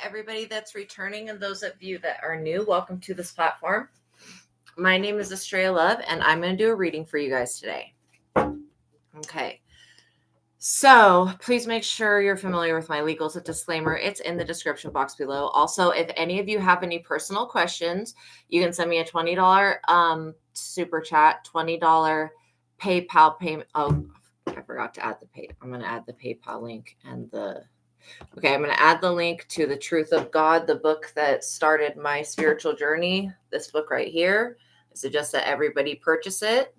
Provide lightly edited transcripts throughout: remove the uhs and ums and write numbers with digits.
everybody that's returning and those of you that are new. Welcome to this platform. My name is Astraea Love, and I'm going to do a reading for you guys today. Okay. So please make sure you're familiar with my legals. A disclaimer, it's in the description box below. Also, if any of you have any personal questions, you can send me a $20 super chat, $20 PayPal payment. Oh, I forgot to add the pay. I'm going to add the PayPal link and okay, I'm going to add the link to The Truth of God, the book that started my spiritual journey. This book right here. I suggest that everybody purchase it.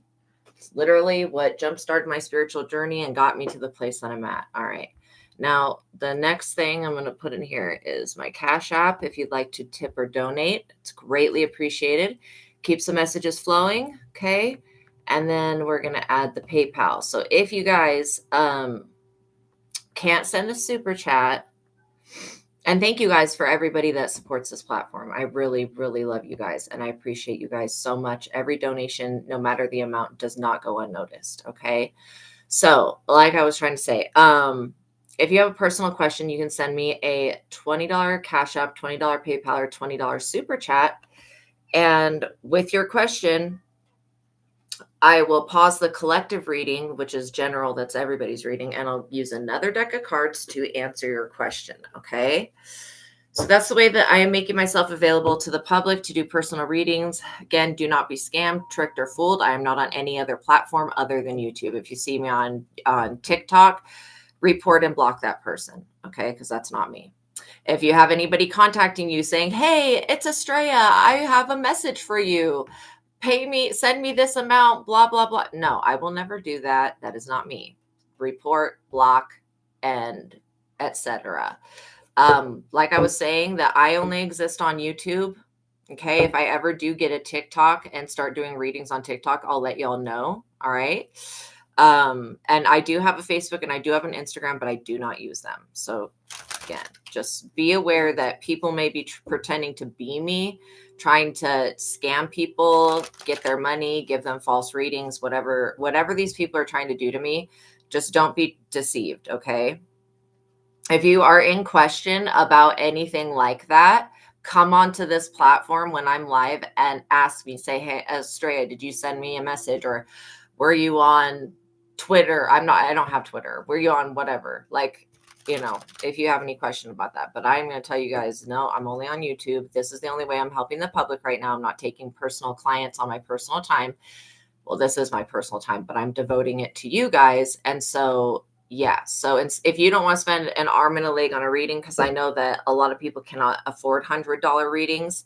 It's literally what jump-started my spiritual journey and got me to the place that I'm at. All right. Now, the next thing I'm going to put in here is my Cash App. If you'd like to tip or donate, it's greatly appreciated. Keeps the messages flowing. Okay. And then we're going to add the PayPal. So if you guys can't send a super chat, and thank you guys for everybody that supports this platform. I really, really love you guys, and I appreciate you guys so much. Every donation, no matter the amount, does not go unnoticed, okay? So, like I was trying to say, if you have a personal question, you can send me a $20 Cash App, $20 PayPal, or $20 Super Chat. And with your question, I will pause the collective reading, which is general, that's everybody's reading, and I'll use another deck of cards to answer your question, okay? So that's the way that I am making myself available to the public to do personal readings. Again, do not be scammed, tricked, or fooled. I am not on any other platform other than YouTube. If you see me on TikTok, report and block that person, okay? Because that's not me. If you have anybody contacting you saying, hey, it's Astraea, I have a message for you. Pay me, send me this amount, blah, blah, blah. No, I will never do that. That is not me. Report, block, and etc. Like I was saying, that I only exist on YouTube. Okay. If I ever do get a TikTok and start doing readings on TikTok, I'll let y'all know. All right. And I do have a Facebook and I do have an Instagram, but I do not use them. So again, just be aware that people may be pretending to be me, trying to scam people, get their money, give them false readings, whatever these people are trying to do to me. Just don't be deceived. Okay. If you are in question about anything like that, come onto this platform when I'm live and ask me, say, hey, Astraea, did you send me a message? Or were you on Twitter? I don't have Twitter. Were you on whatever? Like, you know, if you have any question about that. But I'm going to tell you guys, no, I'm only on YouTube. This is the only way I'm helping the public right now. I'm not taking personal clients on my personal time. Well, this is my personal time, but I'm devoting it to you guys. And so, yeah. So if you don't want to spend an arm and a leg on a reading, because I know that a lot of people cannot afford $100 readings,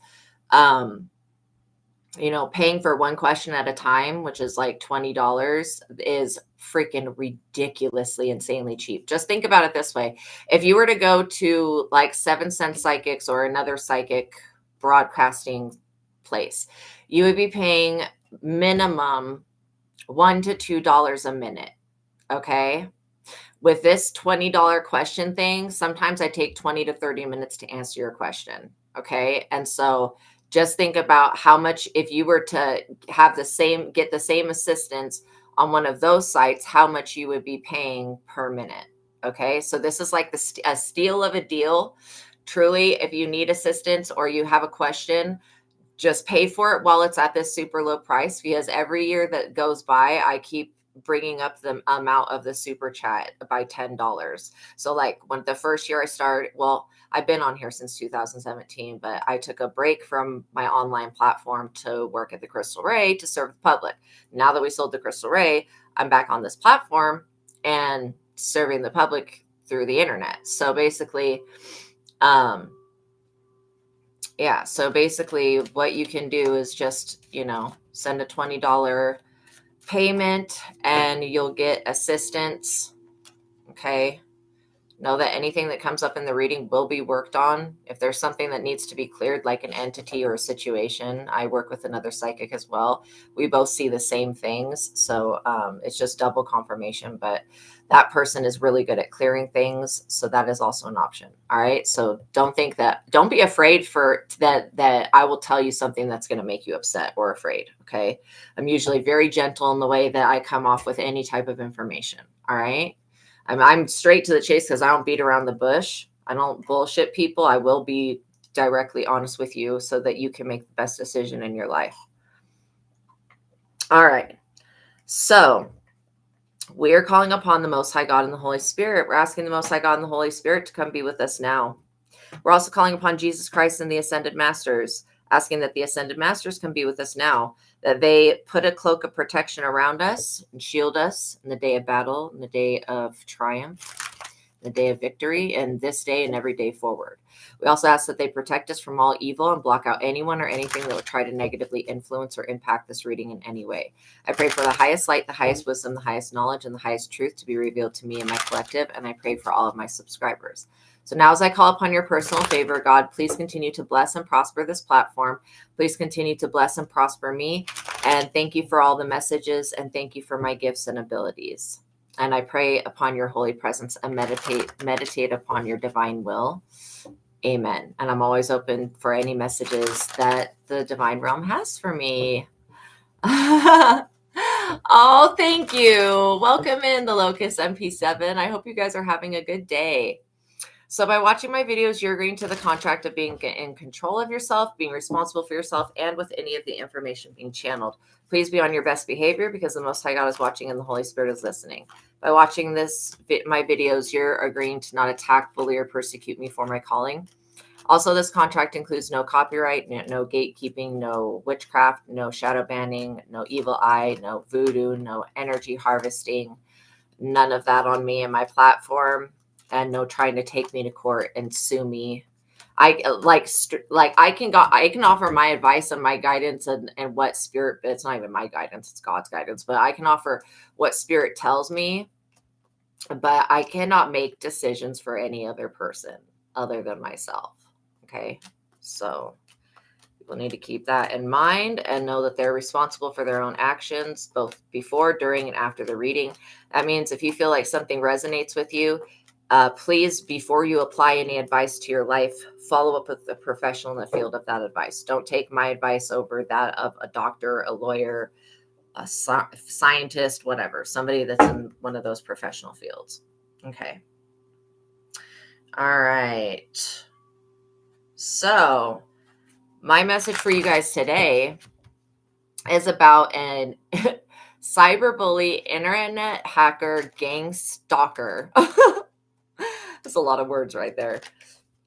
you know, paying for one question at a time, which is like $20, is freaking ridiculously, insanely cheap. Just think about it this way. If you were to go to like 7 Sense Psychics or another psychic broadcasting place, you would be paying minimum $1 to $2 a minute. Okay. With this $20 question thing, sometimes I take 20 to 30 minutes to answer your question. Okay. And so just think about how much, if you were to have get the same assistance on one of those sites, how much you would be paying per minute. Okay. So this is like a steal of a deal. Truly, if you need assistance or you have a question, just pay for it while it's at this super low price, because every year that goes by, I keep bringing up the amount of the super chat by $10. So like when the first year I started, well, I've been on here since 2017, but I took a break from my online platform to work at the Crystal Ray to serve the public. Now that we sold the Crystal Ray, I'm back on this platform and serving the public through the internet. So basically, yeah. So basically what you can do is just, you know, send a $20 payment and you'll get assistance. Okay. Know that anything that comes up in the reading will be worked on. If there's something that needs to be cleared, like an entity or a situation, I work with another psychic as well. We both see the same things. So it's just double confirmation, but that person is really good at clearing things. So that is also an option. All right. So don't be afraid that I will tell you something that's going to make you upset or afraid. Okay. I'm usually very gentle in the way that I come off with any type of information. All right. I'm straight to the chase because I don't beat around the bush. I don't bullshit people. I will be directly honest with you so that you can make the best decision in your life. All right. So we are calling upon the Most High God and the Holy Spirit. We're asking the Most High God and the Holy Spirit to come be with us now. We're also calling upon Jesus Christ and the Ascended Masters, asking that the Ascended Masters come be with us now, that they put a cloak of protection around us and shield us in the day of battle, in the day of triumph, the day of victory, and this day and every day forward. We also ask that they protect us from all evil and block out anyone or anything that would try to negatively influence or impact this reading in any way. I pray for the highest light, the highest wisdom, the highest knowledge, and the highest truth to be revealed to me and my collective, and I pray for all of my subscribers. So now as I call upon your personal favor, God, please continue to bless and prosper this platform. Please continue to bless and prosper me. And thank you for all the messages, and thank you for my gifts and abilities. And I pray upon your holy presence and meditate upon your divine will. Amen. And I'm always open for any messages that the divine realm has for me. Oh, thank you. Welcome in the Locust MP7. I hope you guys are having a good day. So by watching my videos, you're agreeing to the contract of being in control of yourself, being responsible for yourself, and with any of the information being channeled. Please be on your best behavior because the Most High God is watching and the Holy Spirit is listening. By watching my videos, you're agreeing to not attack, bully, or persecute me for my calling. Also, this contract includes no copyright, no gatekeeping, no witchcraft, no shadow banning, no evil eye, no voodoo, no energy harvesting, none of that on me and my platform. And no trying to take me to court and sue me. I can offer my advice and my guidance and what spirit, it's not even my guidance, it's God's guidance, but I can offer what spirit tells me, but I cannot make decisions for any other person other than myself. Okay. So people need to keep that in mind and know that they're responsible for their own actions, both before, during, and after the reading. That means if you feel like something resonates with you, please, before you apply any advice to your life, follow up with a professional in the field of that advice. Don't take my advice over that of a doctor, a lawyer, a scientist, whatever, somebody that's in one of those professional fields. Okay. All right. So my message for you guys today is about an cyberbully, internet hacker, gang stalker. That's a lot of words right there.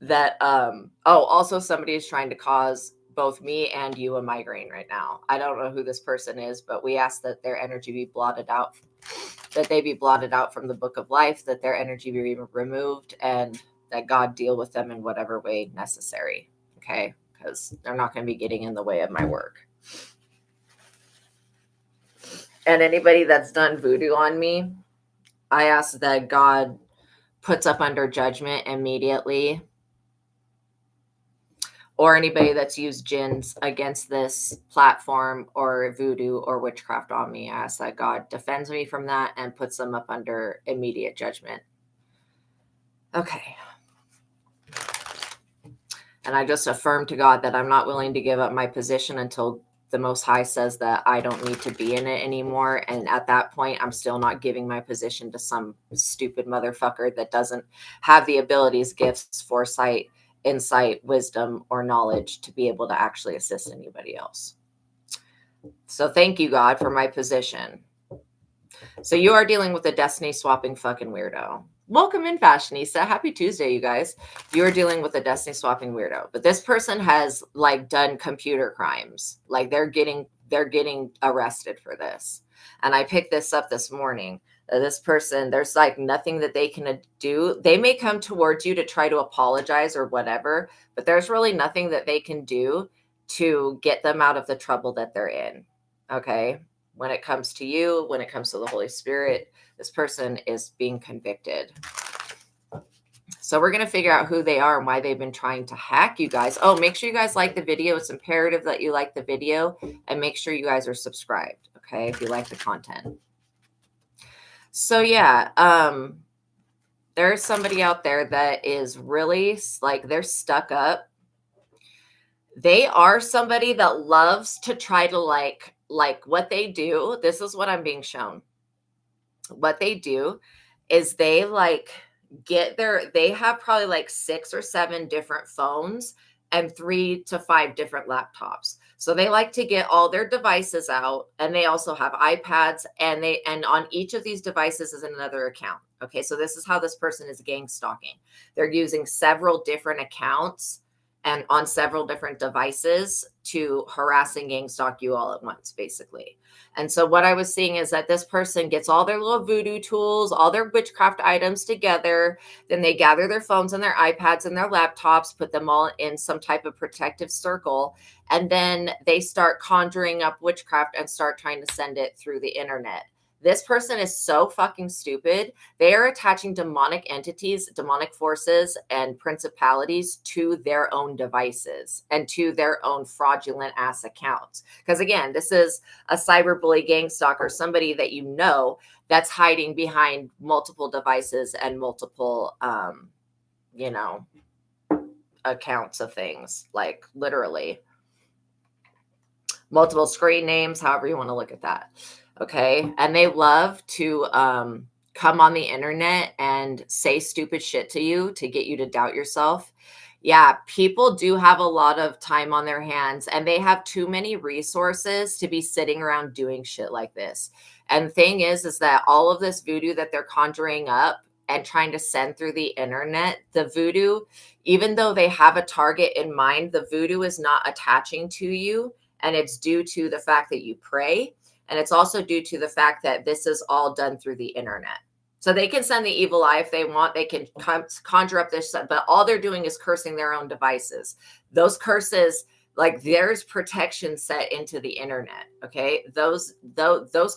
That also somebody is trying to cause both me and you a migraine right now. I don't know who this person is, but we ask that their energy be blotted out, that they be blotted out from the book of life, that their energy be removed, and that God deal with them in whatever way necessary. Okay, because they're not going to be getting in the way of my work. And anybody that's done voodoo on me, I ask that God puts up under judgment immediately. Or anybody that's used jinns against this platform or voodoo or witchcraft on me, I ask that God defends me from that and puts them up under immediate judgment. Okay. And I just affirm to God that I'm not willing to give up my position until the Most High says that I don't need to be in it anymore. And at that point, I'm still not giving my position to some stupid motherfucker that doesn't have the abilities, gifts, foresight, insight, wisdom, or knowledge to be able to actually assist anybody else. So thank you, God, for my position. So you are dealing with a destiny swapping fucking weirdo. Welcome in, Fashionista. Happy Tuesday, you guys. You are dealing with a destiny swapping weirdo. But this person has done computer crimes. They're getting arrested for this. And I picked this up this morning. This person, there's nothing that they can do. They may come towards you to try to apologize or whatever, but there's really nothing that they can do to get them out of the trouble that they're in. Okay. When it comes to you, when it comes to the Holy Spirit, this person is being convicted. So we're going to figure out who they are and why they've been trying to hack you guys. Oh, make sure you guys like the video. It's imperative that you like the video, and make sure you guys are subscribed. Okay. If you like the content. So yeah, there's somebody out there that is really they're stuck up. They are somebody that loves to try to like what they do. This is what I'm being shown. What they do is they they have probably like 6 or 7 different phones and 3 to 5 different laptops. So they like to get all their devices out, and they also have iPads, and on each of these devices is another account. Okay, so this is how this person is gang stalking. They're using several different accounts and on several different devices to harass and gang stalk you all at once, basically. And so what I was seeing is that this person gets all their little voodoo tools, all their witchcraft items together. Then they gather their phones and their iPads and their laptops, put them all in some type of protective circle. And then they start conjuring up witchcraft and start trying to send it through the internet. This person is so fucking stupid. They are attaching demonic entities, demonic forces, and principalities to their own devices and to their own fraudulent ass accounts. Because again, this is a cyberbully gang stalker, somebody that you know that's hiding behind multiple devices and multiple, accounts of things, like literally multiple screen names, however you want to look at that. Okay. And they love to come on the internet and say stupid shit to you to get you to doubt yourself. Yeah, people do have a lot of time on their hands, and they have too many resources to be sitting around doing shit like this. And the thing is that all of this voodoo that they're conjuring up and trying to send through the internet, the voodoo, even though they have a target in mind, the voodoo is not attaching to you. And it's due to the fact that you pray. And it's also due to the fact that this is all done through the internet. So they can send the evil eye if they want. They can conjure up this, but all they're doing is cursing their own devices. Those curses, like there's protection set into the internet. Okay. Those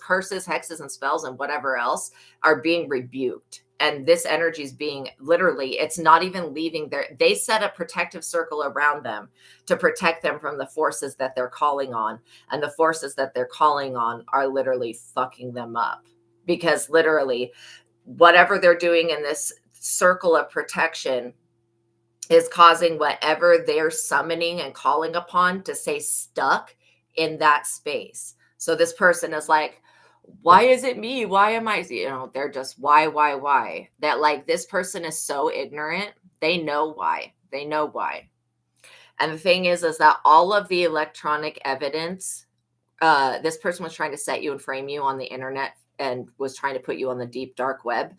curses, hexes, and spells and whatever else are being rebuked. And this energy is being literally, it's not even leaving there. They set a protective circle around them to protect them from the forces that they're calling on. And the forces that they're calling on are literally fucking them up, because literally whatever they're doing in this circle of protection is causing whatever they're summoning and calling upon to stay stuck in that space. So this person is like, why is it me? Why am I, they're just why? That like this person is so ignorant. They know why. And the thing is that all of the electronic evidence, this person was trying to set you and frame you on the internet and was trying to put you on the deep dark web.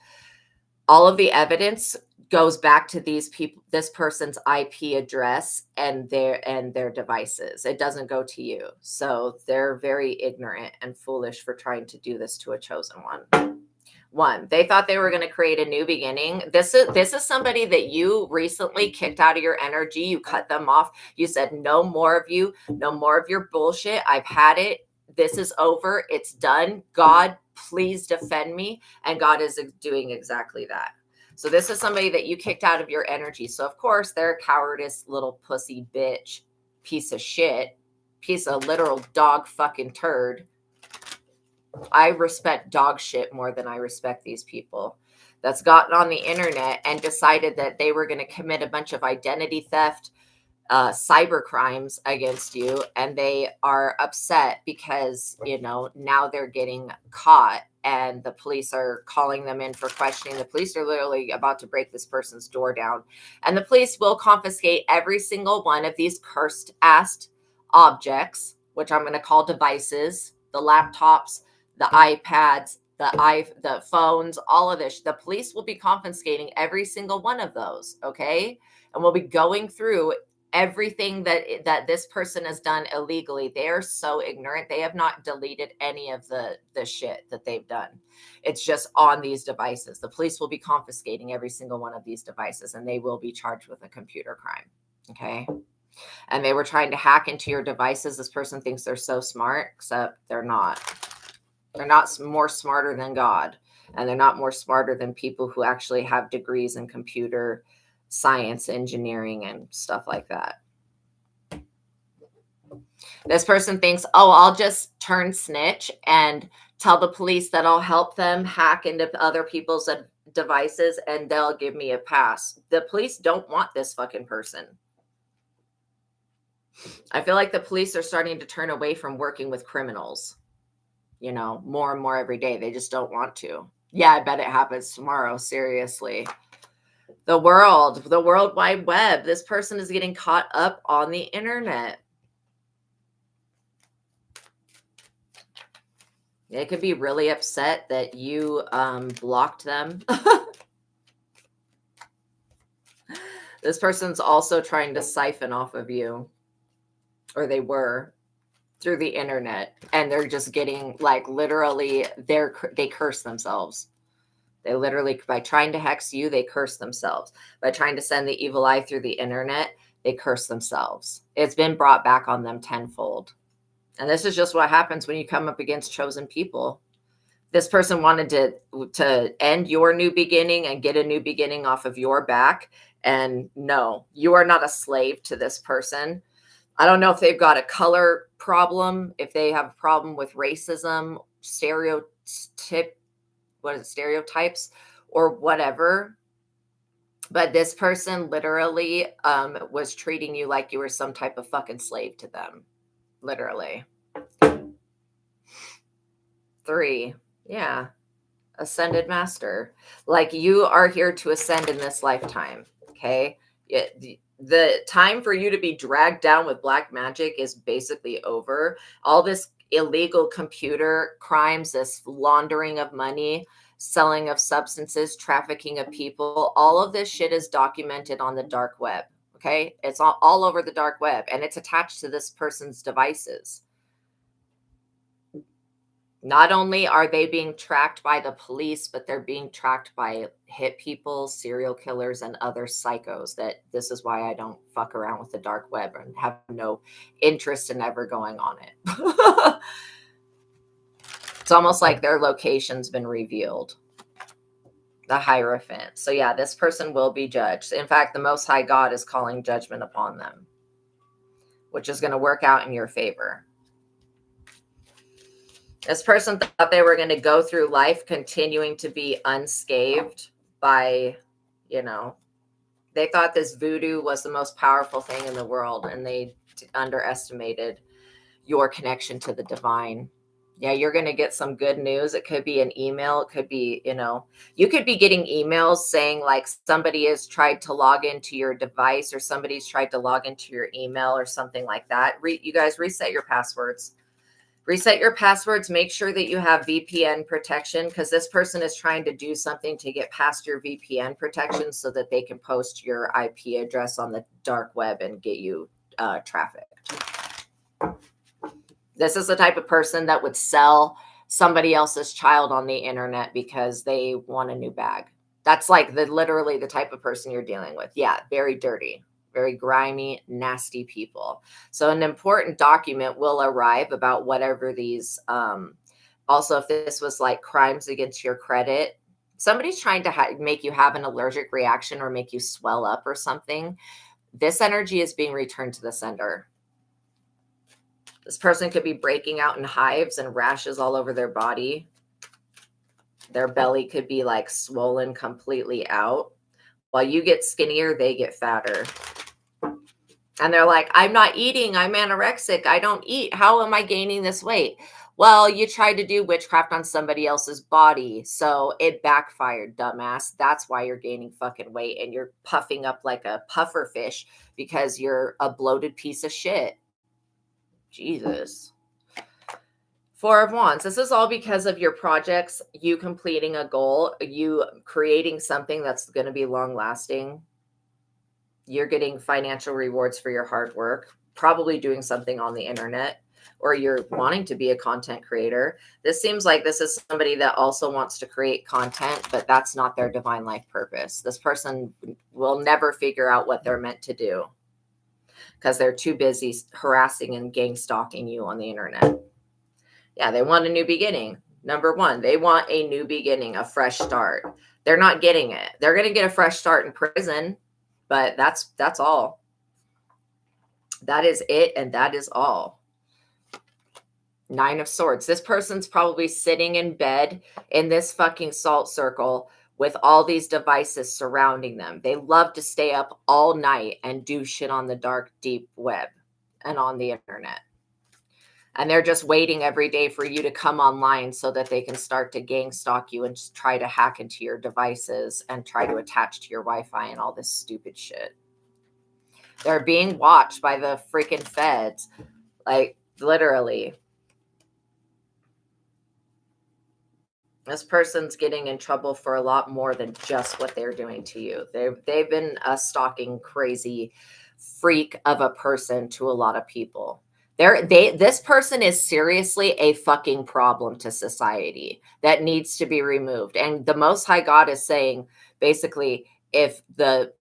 All of the evidence goes back to this person's IP address and their devices. It doesn't go to you. So they're very ignorant and foolish for trying to do this to a chosen one. They thought they were going to create a new beginning. This is somebody that you recently kicked out of your energy. You cut them off. You said, no more of you, no more of your bullshit. I've had it. This is over. It's done. God, please defend me. And God is doing exactly that. So this is somebody that you kicked out of your energy. So of course they're a cowardice little pussy bitch, piece of shit, piece of literal dog fucking turd. I respect dog shit more than I respect these people that's gotten on the internet and decided that they were going to commit a bunch of identity theft, cyber crimes against you. And they are upset because, now they're getting caught. And the police are calling them in for questioning. The police are literally about to break this person's door down. And the police will confiscate every single one of these cursed ass objects, which I'm going to call devices, the laptops, the iPads, the phones, all of this. The police will be confiscating every single one of those, okay? And we'll be going through everything that this person has done illegally. They are so ignorant. They have not deleted any of the shit that they've done. It's just on these devices. The police will be confiscating every single one of these devices, and they will be charged with a computer crime. Okay. And they were trying to hack into your devices. This person thinks they're so smart, except they're not. They're not more smarter than God. And they're not more smarter than people who actually have degrees in computer science, engineering, and stuff like that. This person thinks, oh, I'll just turn snitch and tell the police that I'll help them hack into other people's devices and they'll give me a pass. The police don't want this fucking person. I feel like the police are starting to turn away from working with criminals, more and more every day. They just don't want to. Yeah, I bet it happens tomorrow. Seriously. The world, the World Wide Web. This person is getting caught up on the internet. They could be really upset that you blocked them. This person's also trying to siphon off of you, or they were, through the internet, and they're just getting like literally they curse themselves. They literally, by trying to hex you, they curse themselves. By trying to send the evil eye through the internet, they curse themselves. It's been brought back on them tenfold. And this is just what happens when you come up against chosen people. This person wanted to end your new beginning and get a new beginning off of your back. And no, you are not a slave to this person. I don't know if they've got a color problem, if they have a problem with racism, stereotypes, or whatever. But this person literally was treating you like you were some type of fucking slave to them. Literally. 3. Yeah. Ascended master. Like, you are here to ascend in this lifetime. Okay. The time for you to be dragged down with black magic is basically over. All this illegal computer crimes, this laundering of money, selling of substances, trafficking of people, all of this shit is documented on the dark web. Okay. It's all over the dark web, and it's attached to this person's devices. Not only are they being tracked by the police, but they're being tracked by hit people, serial killers, and other psychos. That this is why I don't fuck around with the dark web and have no interest in ever going on it. It's almost like their location's been revealed. The Hierophant. So yeah, this person will be judged. In fact, the Most High God is calling judgment upon them, which is going to work out in your favor. This person thought they were going to go through life continuing to be unscathed by, they thought this voodoo was the most powerful thing in the world, and they underestimated your connection to the divine. Yeah, you're going to get some good news. It could be an email. It could be, you could be getting emails saying like somebody has tried to log into your device, or somebody's tried to log into your email or something like that. You guys reset your passwords. Reset your passwords. Make sure that you have VPN protection, because this person is trying to do something to get past your VPN protection so that they can post your IP address on the dark web and get you trafficked. This is the type of person that would sell somebody else's child on the internet because they want a new bag. That's like literally the type of person you're dealing with. Yeah, very dirty. Very grimy, nasty people. So an important document will arrive about whatever these, also if this was like crimes against your credit, somebody's trying to make you have an allergic reaction or make you swell up or something. This energy is being returned to the sender. This person could be breaking out in hives and rashes all over their body. Their belly could be like swollen completely out. While you get skinnier, they get fatter. And they're like, I'm not eating. I'm anorexic. I don't eat. How am I gaining this weight? Well, you tried to do witchcraft on somebody else's body, so it backfired, dumbass. That's why you're gaining fucking weight, and you're puffing up like a puffer fish because you're a bloated piece of shit. Jesus. 4 of Wands. This is all because of your projects, you completing a goal, you creating something that's going to be long lasting. You're getting financial rewards for your hard work, probably doing something on the internet, or you're wanting to be a content creator. This seems like this is somebody that also wants to create content, but that's not their divine life purpose. This person will never figure out what they're meant to do because they're too busy harassing and gang stalking you on the internet. Yeah, they want a new beginning. Number 1, they want a new beginning, a fresh start. They're not getting it. They're going to get a fresh start in prison. But that's all. That is it, and that is all. 9 of Swords. This person's probably sitting in bed in this fucking salt circle with all these devices surrounding them. They love to stay up all night and do shit on the dark, deep web and on the internet. And they're just waiting every day for you to come online so that they can start to gang stalk you and just try to hack into your devices and try to attach to your Wi-Fi and all this stupid shit. They're being watched by the freaking feds. Like, literally. This person's getting in trouble for a lot more than just what they're doing to you. They've been a stalking crazy freak of a person to a lot of people. This person is seriously a fucking problem to society that needs to be removed. And the Most High God is saying, basically, if the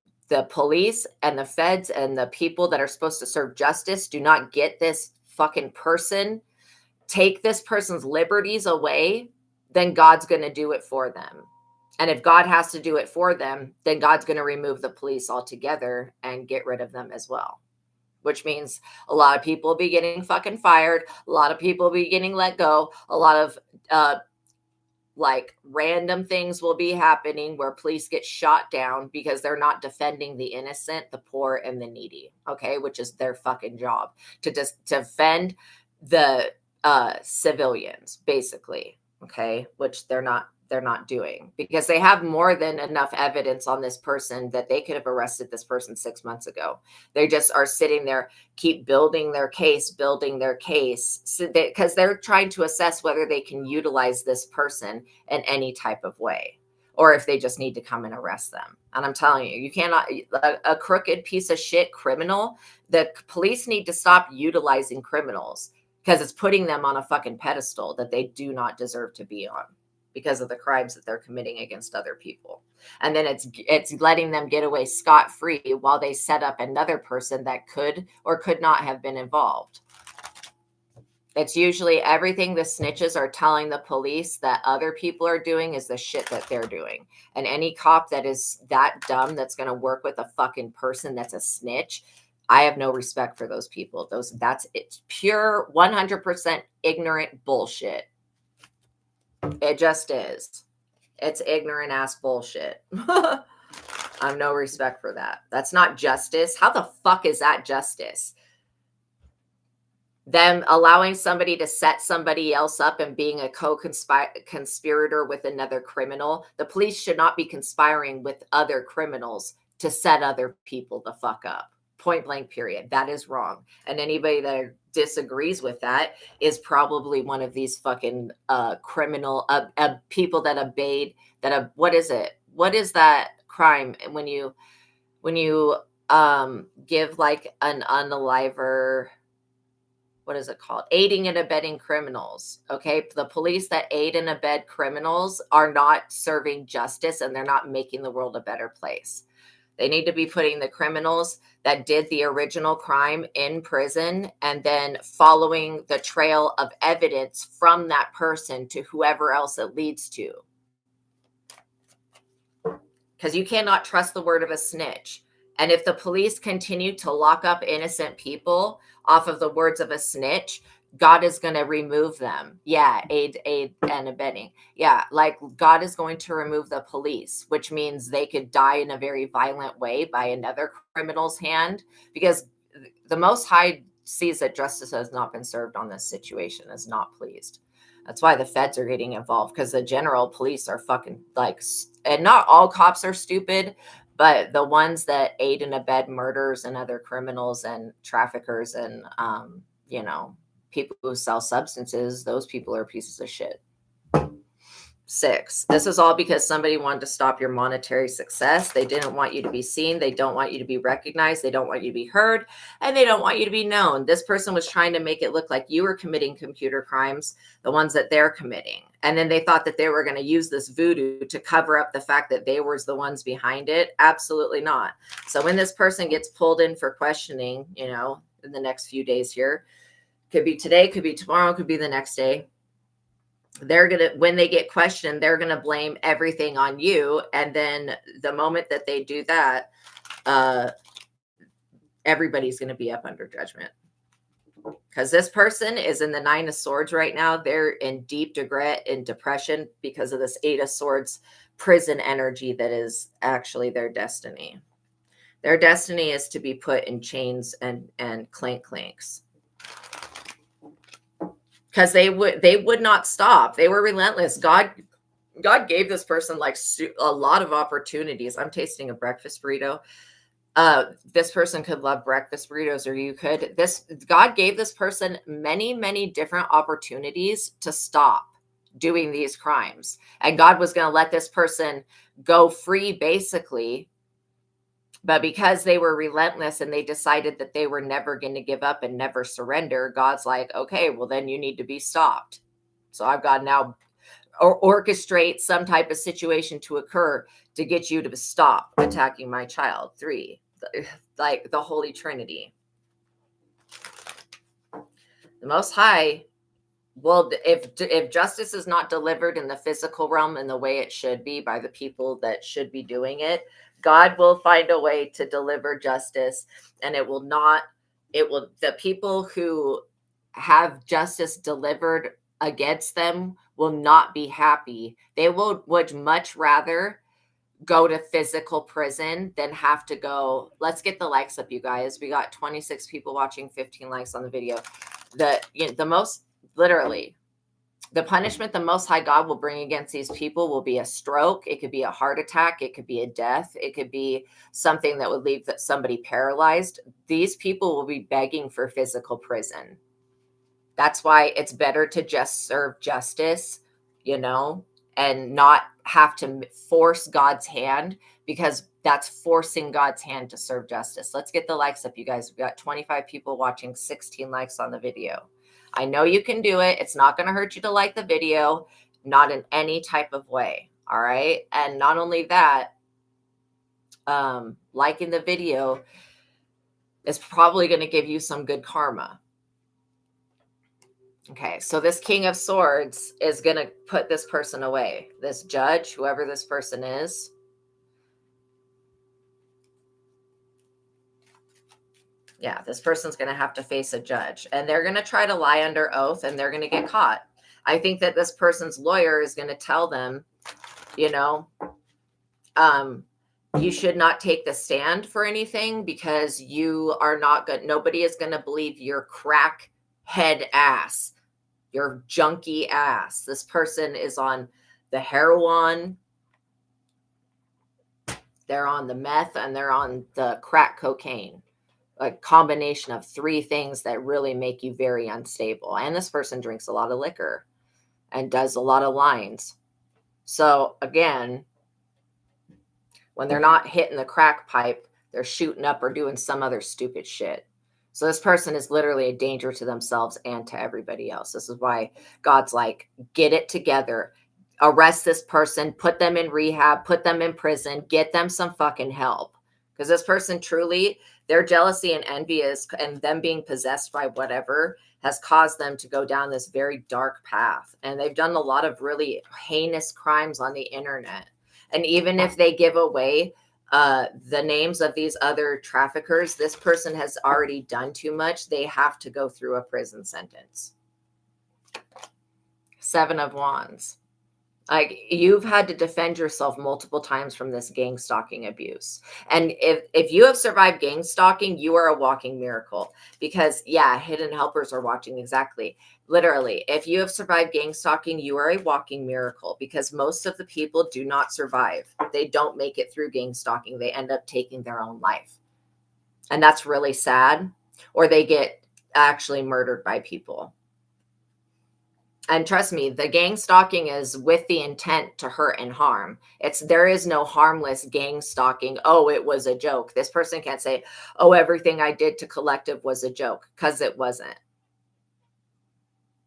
police and the feds and the people that are supposed to serve justice do not get this fucking person, take this person's liberties away, then God's going to do it for them. And if God has to do it for them, then God's going to remove the police altogether and get rid of them as well. Which means a lot of people will be getting fucking fired. A lot of people will be getting let go. A lot of like random things will be happening where police get shot down because they're not defending the innocent, the poor, and the needy. Okay, which is their fucking job, to just defend the civilians, basically. Okay, which they're not doing, because they have more than enough evidence on this person that they could have arrested this person 6 months ago. They just are sitting there, keep building their case, so because they're trying to assess whether they can utilize this person in any type of way, or if they just need to come and arrest them. And I'm telling you, you cannot, a crooked piece of shit criminal, the police need to stop utilizing criminals, because it's putting them on a fucking pedestal that they do not deserve to be on because of the crimes that they're committing against other people. And then it's letting them get away scot-free while they set up another person that could or could not have been involved. It's usually everything the snitches are telling the police that other people are doing is the shit that they're doing. And any cop that is that dumb that's going to work with a fucking person that's a snitch, I have no respect for those people. It's pure 100% ignorant bullshit. It just is. It's ignorant ass bullshit. I have no respect for that. That's not justice. How the fuck is that justice? Them allowing somebody to set somebody else up and being a co-conspirator with another criminal. The police should not be conspiring with other criminals to set other people the fuck up. Point blank, period. That is wrong. And anybody that disagrees with that is probably one of these fucking criminal people that obeyed that. What is it? What is that crime when you give like an unaliver? What is it called? Aiding and abetting criminals. Okay. The police that aid and abet criminals are not serving justice, and they're not making the world a better place. They need to be putting the criminals that did the original crime in prison, and then following the trail of evidence from that person to whoever else it leads to. Because you cannot trust the word of a snitch. And if the police continue to lock up innocent people off of the words of a snitch, God is going to remove them. Yeah, aid and abetting. Yeah, like God is going to remove the police, which means they could die in a very violent way by another criminal's hand, because the Most High sees that justice has not been served on this situation, is not pleased. That's why the feds are getting involved, because the general police are fucking like, and not all cops are stupid, but the ones that aid and abet murders and other criminals and traffickers and, people who sell substances, those people are pieces of shit. 6, this is all because somebody wanted to stop your monetary success. They didn't want you to be seen. They don't want you to be recognized. They don't want you to be heard. And they don't want you to be known. This person was trying to make it look like you were committing computer crimes, the ones that they're committing. And then they thought that they were going to use this voodoo to cover up the fact that they were the ones behind it. Absolutely not. So when this person gets pulled in for questioning, in the next few days here, could be today, could be tomorrow, could be the next day. When they get questioned, they're going to blame everything on you. And then the moment that they do that, everybody's going to be up under judgment. Because this person is in the 9 of Swords right now. They're in deep regret and depression because of this 8 of Swords prison energy that is actually their destiny. Their destiny is to be put in chains and clanks. because they would not stop. They were relentless. God gave this person like a lot of opportunities. I'm tasting a breakfast burrito. This person could love breakfast burritos, or you could. God gave this person many, many different opportunities to stop doing these crimes. And God was going to let this person go free, basically. But because they were relentless and they decided that they were never going to give up and never surrender, God's like, okay, well, then you need to be stopped. So I've got to now orchestrate some type of situation to occur to get you to stop attacking my child. 3, like the Holy Trinity. The Most High, well, if justice is not delivered in the physical realm in the way it should be by the people that should be doing it, God will find a way to deliver justice, and the people who have justice delivered against them will not be happy. They would much rather go to physical prison than have to go. Let's get the likes up, you guys. We got 26 people watching, 15 likes on the video. Literally, the punishment the Most High God will bring against these people will be a stroke. It could be a heart attack. It could be a death. It could be something that would leave somebody paralyzed. These people will be begging for physical prison. That's why it's better to just serve justice, and not have to force God's hand, because that's forcing God's hand to serve justice. Let's get the likes up, you guys. We got 25 people watching, 16 likes on the video. I know you can do it. It's not going to hurt you to like the video, not in any type of way. All right. And not only that, liking the video is probably going to give you some good karma. Okay, so this King of Swords is going to put this person away. This judge, whoever this person is. Yeah, this person's going to have to face a judge. And they're going to try to lie under oath, and they're going to get caught. I think that this person's lawyer is going to tell them, you should not take the stand for anything, because you are not good. Nobody is going to believe your crackhead ass. Your junky ass. This person is on the heroin, they're on the meth, and they're on the crack cocaine. A combination of 3 things that really make you very unstable. And this person drinks a lot of liquor and does a lot of lines. So again, when they're not hitting the crack pipe, they're shooting up or doing some other stupid shit. So this person is literally a danger to themselves and to everybody else. This is why God's like, get it together. Arrest this person, put them in rehab, put them in prison, get them some fucking help. Because this person truly, their jealousy and envy and them being possessed by whatever has caused them to go down this very dark path. And they've done a lot of really heinous crimes on the internet. And even if they give away the names of these other traffickers, this person has already done too much. They have to go through a prison sentence. 7 of Wands. Like, you've had to defend yourself multiple times from this gang stalking abuse. And if you have survived gang stalking, you are a walking miracle. Because, yeah, hidden helpers are watching. Exactly. Literally, if you have survived gang stalking, you are a walking miracle, because most of the people do not survive. They don't make it through gang stalking. They end up taking their own life. And that's really sad. Or they get actually murdered by people. And trust me, the gang stalking is with the intent to hurt and harm. There is no harmless gang stalking. Oh, it was a joke. This person can't say, oh, everything I did to collective was a joke, because it wasn't.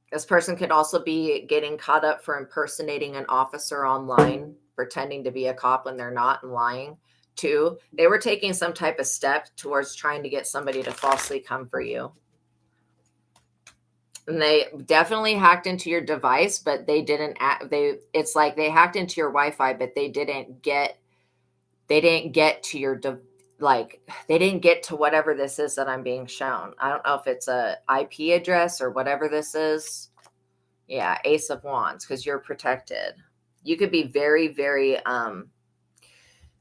This person could also be getting caught up for impersonating an officer online, pretending to be a cop when they're not, and lying. 2, they were taking some type of step towards trying to get somebody to falsely come for you. And they definitely hacked into your device, but they didn't. It's like they hacked into your Wi-Fi, but they didn't get to your they didn't get to whatever this is that I'm being shown. I don't know if it's a IP address or whatever this is. Yeah, Ace of Wands, because you're protected. You could be very, very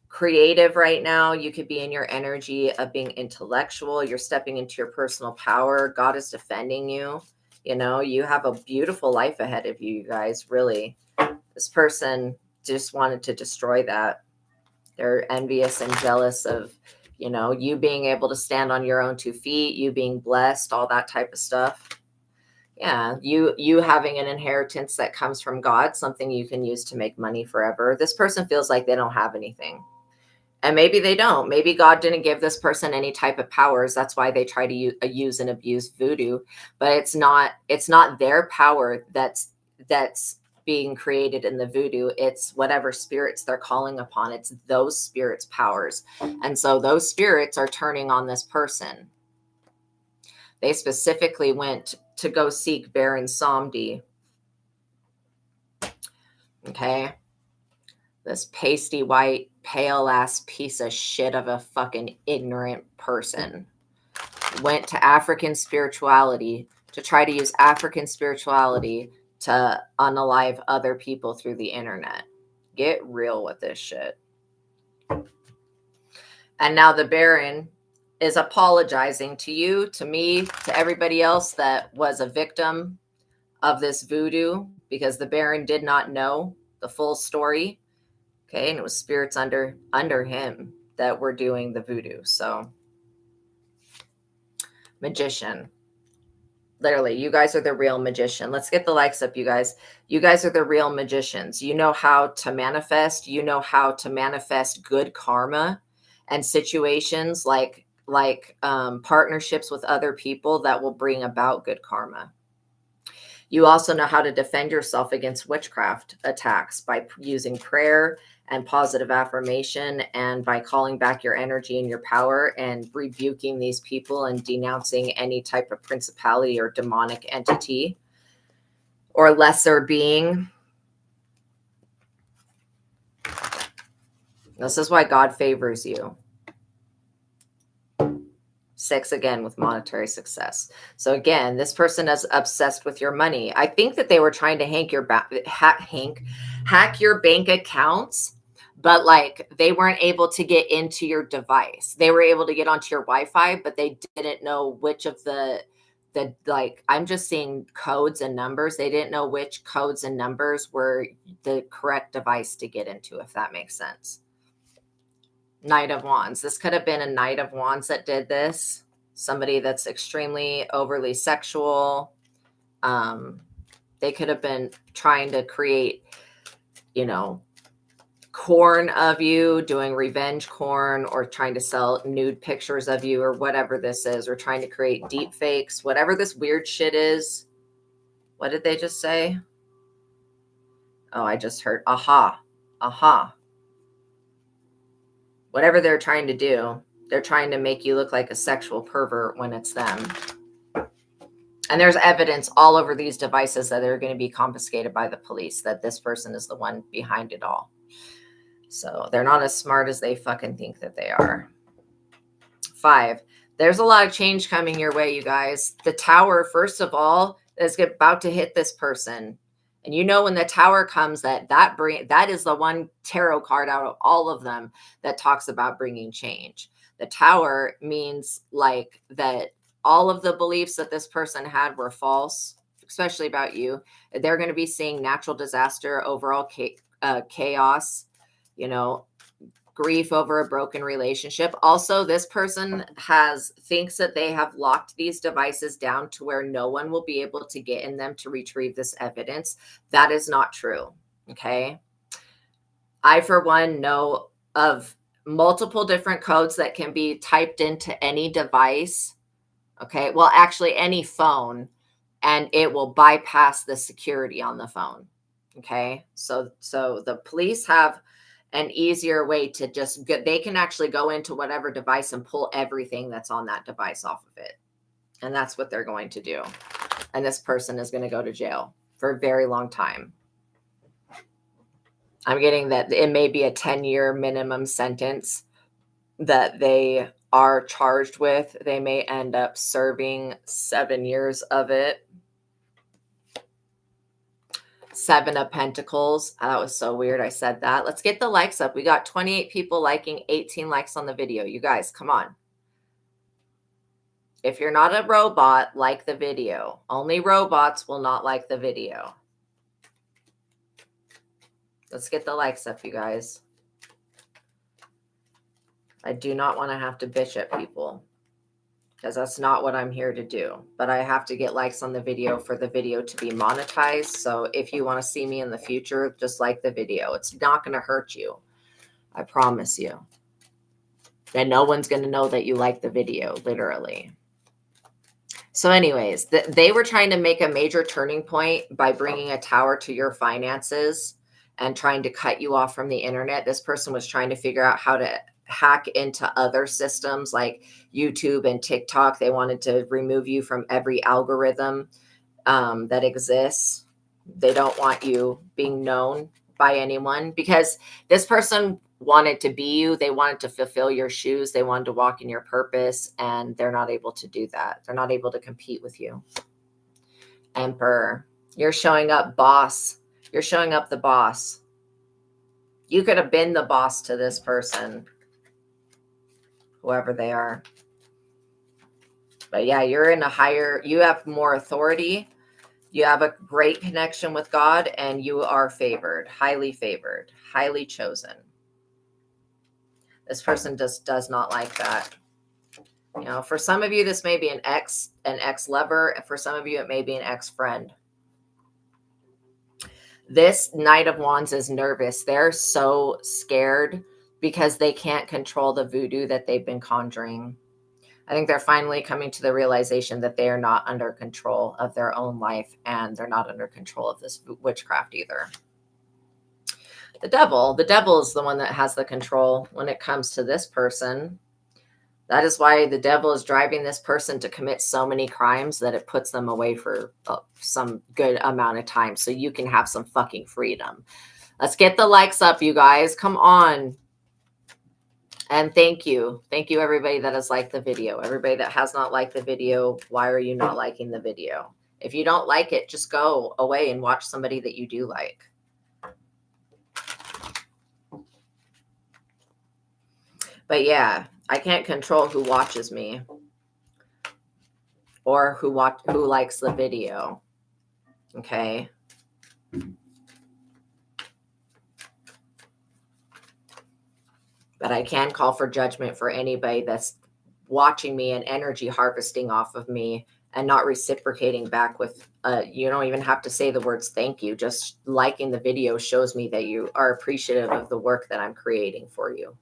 creative right now. You could be in your energy of being intellectual. You're stepping into your personal power. God is defending you. You know, you have a beautiful life ahead of you, you guys, really. This person just wanted to destroy that. They're envious and jealous of, you know, you being able to stand on your own 2 feet, you being blessed, all that type of stuff. Yeah, you having an inheritance that comes from God, something you can use to make money forever. This person feels like they don't have anything. And maybe they don't. Maybe God didn't give this person any type of powers. That's why they try to use and abuse voodoo. But it's not their power that's being created in the voodoo. It's whatever spirits they're calling upon. It's those spirits' powers. And so those spirits are turning on this person. They specifically went to go seek Baron Samdi. Okay. This pasty white, pale ass piece of shit of a fucking ignorant person went to African spirituality to try to use African spirituality to unalive other people through the internet. Get real with this shit. And now the Baron is apologizing to you, to me, to everybody else that was a victim of this voodoo, because the Baron did not know the full story. Okay, and it was spirits under him that were doing the voodoo. So, magician. Literally, you guys are the real magician. Let's get the likes up, you guys. You guys are the real magicians. You know how to manifest. You know how to manifest good karma and situations like partnerships with other people that will bring about good karma. You also know how to defend yourself against witchcraft attacks by using prayer and positive affirmation, and by calling back your energy and your power and rebuking these people and denouncing any type of principality or demonic entity or lesser being. This is why God favors you. 6 again with monetary success. So again, this person is obsessed with your money. I think that they were trying to hack your bank accounts, but like they weren't able to get into your device. They were able to get onto your Wi-Fi, but they didn't know which of the like, I'm just seeing codes and numbers. They didn't know which codes and numbers were the correct device to get into, if that makes sense. Knight of Wands. This could have been a Knight of Wands that did this. Somebody that's extremely overly sexual. They could have been trying to create, you know, corn of you, doing revenge corn, or trying to sell nude pictures of you, or whatever this is, or trying to create deep fakes, whatever this weird shit is. What did they just say? Oh, I just heard aha. Aha. Whatever they're trying to do, they're trying to make you look like a sexual pervert when it's them. And there's evidence all over these devices that are going to be confiscated by the police, that this person is the one behind it all. So they're not as smart as they fucking think that they are. 5, there's a lot of change coming your way, you guys. The Tower, first of all, is about to hit this person. And you know, when the Tower comes, that is the one tarot card out of all of them that talks about bringing change. The Tower means like that all of the beliefs that this person had were false, especially about you. They're going to be seeing natural disaster, overall chaos, you know, grief over a broken relationship. Also, this person thinks that they have locked these devices down to where no one will be able to get in them to retrieve this evidence. That is not true. Okay. I, for one, know of multiple different codes that can be typed into any device. Okay. Well, actually any phone, and it will bypass the security on the phone. Okay. So the police have an easier way to just they can actually go into whatever device and pull everything that's on that device off of it. And that's what they're going to do. And this person is going to go to jail for a very long time. I'm getting that it may be a 10-year minimum sentence that they are charged with. They may end up serving 7 years of it. 7 of Pentacles. That was so weird. I said that. Let's get the likes up. We got 28 people liking, 18 likes on the video. You guys, come on. If you're not a robot, like the video. Only robots will not like the video. Let's get the likes up, you guys. I do not want to have to bitch at people, because that's not what I'm here to do. But I have to get likes on the video for the video to be monetized. So if you want to see me in the future, just like the video. It's not going to hurt you. I promise you. And no one's going to know that you like the video, literally. So anyways, they were trying to make a major turning point by bringing a tower to your finances and trying to cut you off from the internet. This person was trying to figure out how to hack into other systems like YouTube and TikTok. They wanted to remove you from every algorithm that exists. They don't want you being known by anyone, because this person wanted to be you. They wanted to fulfill your shoes. They wanted to walk in your purpose, and they're not able to do that. They're not able to compete with you. Emperor, you're showing up boss. You're showing up the boss. You could have been the boss to this person, whoever they are. But yeah, you're in a higher, you have more authority. You have a great connection with God, and you are favored, highly chosen. This person just does not like that. You know, for some of you, this may be an ex-lover. For some of you, it may be an ex-friend. This Knight of Wands is nervous. They're so scared because they can't control the voodoo that they've been conjuring. I think they're finally coming to the realization that they are not under control of their own life, and they're not under control of this witchcraft either. The devil is the one that has the control when it comes to this person. That is why the devil is driving this person to commit so many crimes that it puts them away for some good amount of time so you can have some fucking freedom. Let's get the likes up, you guys. Come on. And thank you. Thank you, everybody that has liked the video. Everybody that has not liked the video, why are you not liking the video? If you don't like it, just go away and watch somebody that you do like. But yeah, I can't control who watches me or who likes the video. Okay. But I can call for judgment for anybody that's watching me and energy harvesting off of me and not reciprocating back with, you don't even have to say the words thank you. Just liking the video shows me that you are appreciative of the work that I'm creating for you.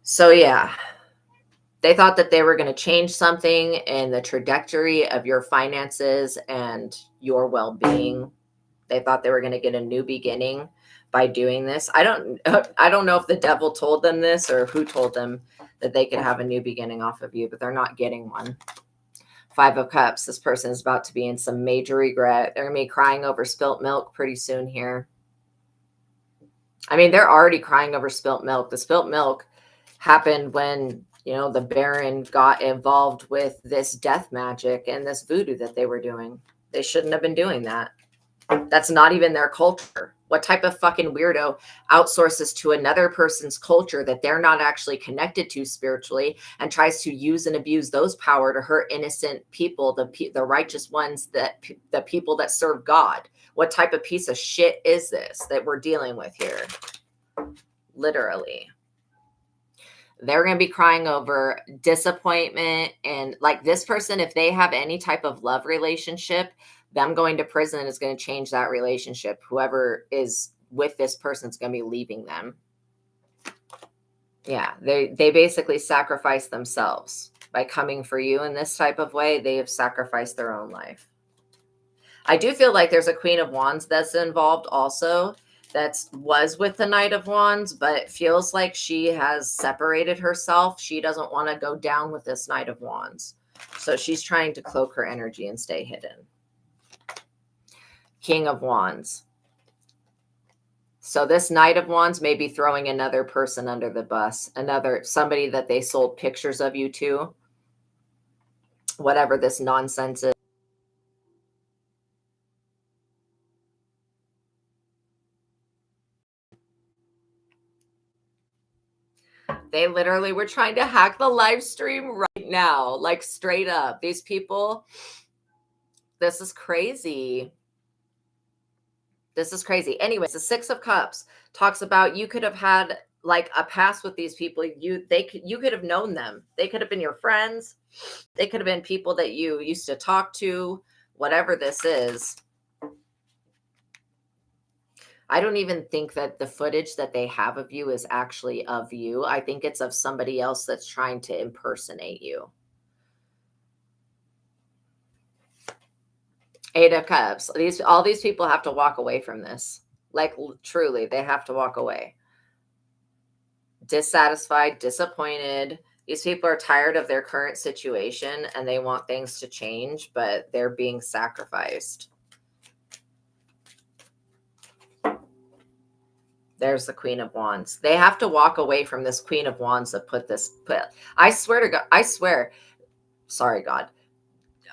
So yeah, they thought that they were going to change something in the trajectory of your finances and your well-being. They thought they were going to get a new beginning by doing this. I don't know if the devil told them this or who told them that they could have a new beginning off of you, but they're not getting one. 5 of Cups. This person is about to be in some major regret. They're going to be crying over spilt milk pretty soon here. I mean, they're already crying over spilt milk. The spilt milk happened when, you know, the Baron got involved with this death magic and this voodoo that they were doing. They shouldn't have been doing that. That's not even their culture. What type of fucking weirdo outsources to another person's culture that they're not actually connected to spiritually and tries to use and abuse those power to hurt innocent people, the righteous ones, the people that serve God? What type of piece of shit is this that we're dealing with here? Literally. They're going to be crying over disappointment. And like this person, if they have any type of love relationship, them going to prison is going to change that relationship. Whoever is with this person is going to be leaving them. Yeah, they basically sacrifice themselves by coming for you in this type of way. They have sacrificed their own life. I do feel like there's a Queen of Wands that's involved also. That was with the Knight of Wands, but it feels like she has separated herself. She doesn't want to go down with this Knight of Wands. So she's trying to cloak her energy and stay hidden. King of Wands. So this Knight of Wands may be throwing another person under the bus. Somebody that they sold pictures of you to. Whatever this nonsense is. They literally were trying to hack the live stream right now, like straight up. These people, this is crazy. This is crazy. Anyways, the Six of Cups talks about you could have had like a past with these people. You could have known them. They could have been your friends. They could have been people that you used to talk to, whatever this is. I don't even think that the footage that they have of you is actually of you. I think it's of somebody else that's trying to impersonate you. Eight of Cups. All these people have to walk away from this. Like truly, they have to walk away. Dissatisfied, disappointed. These people are tired of their current situation and they want things to change, but they're being sacrificed. There's the Queen of Wands. They have to walk away from this Queen of Wands that I swear to God, sorry, God.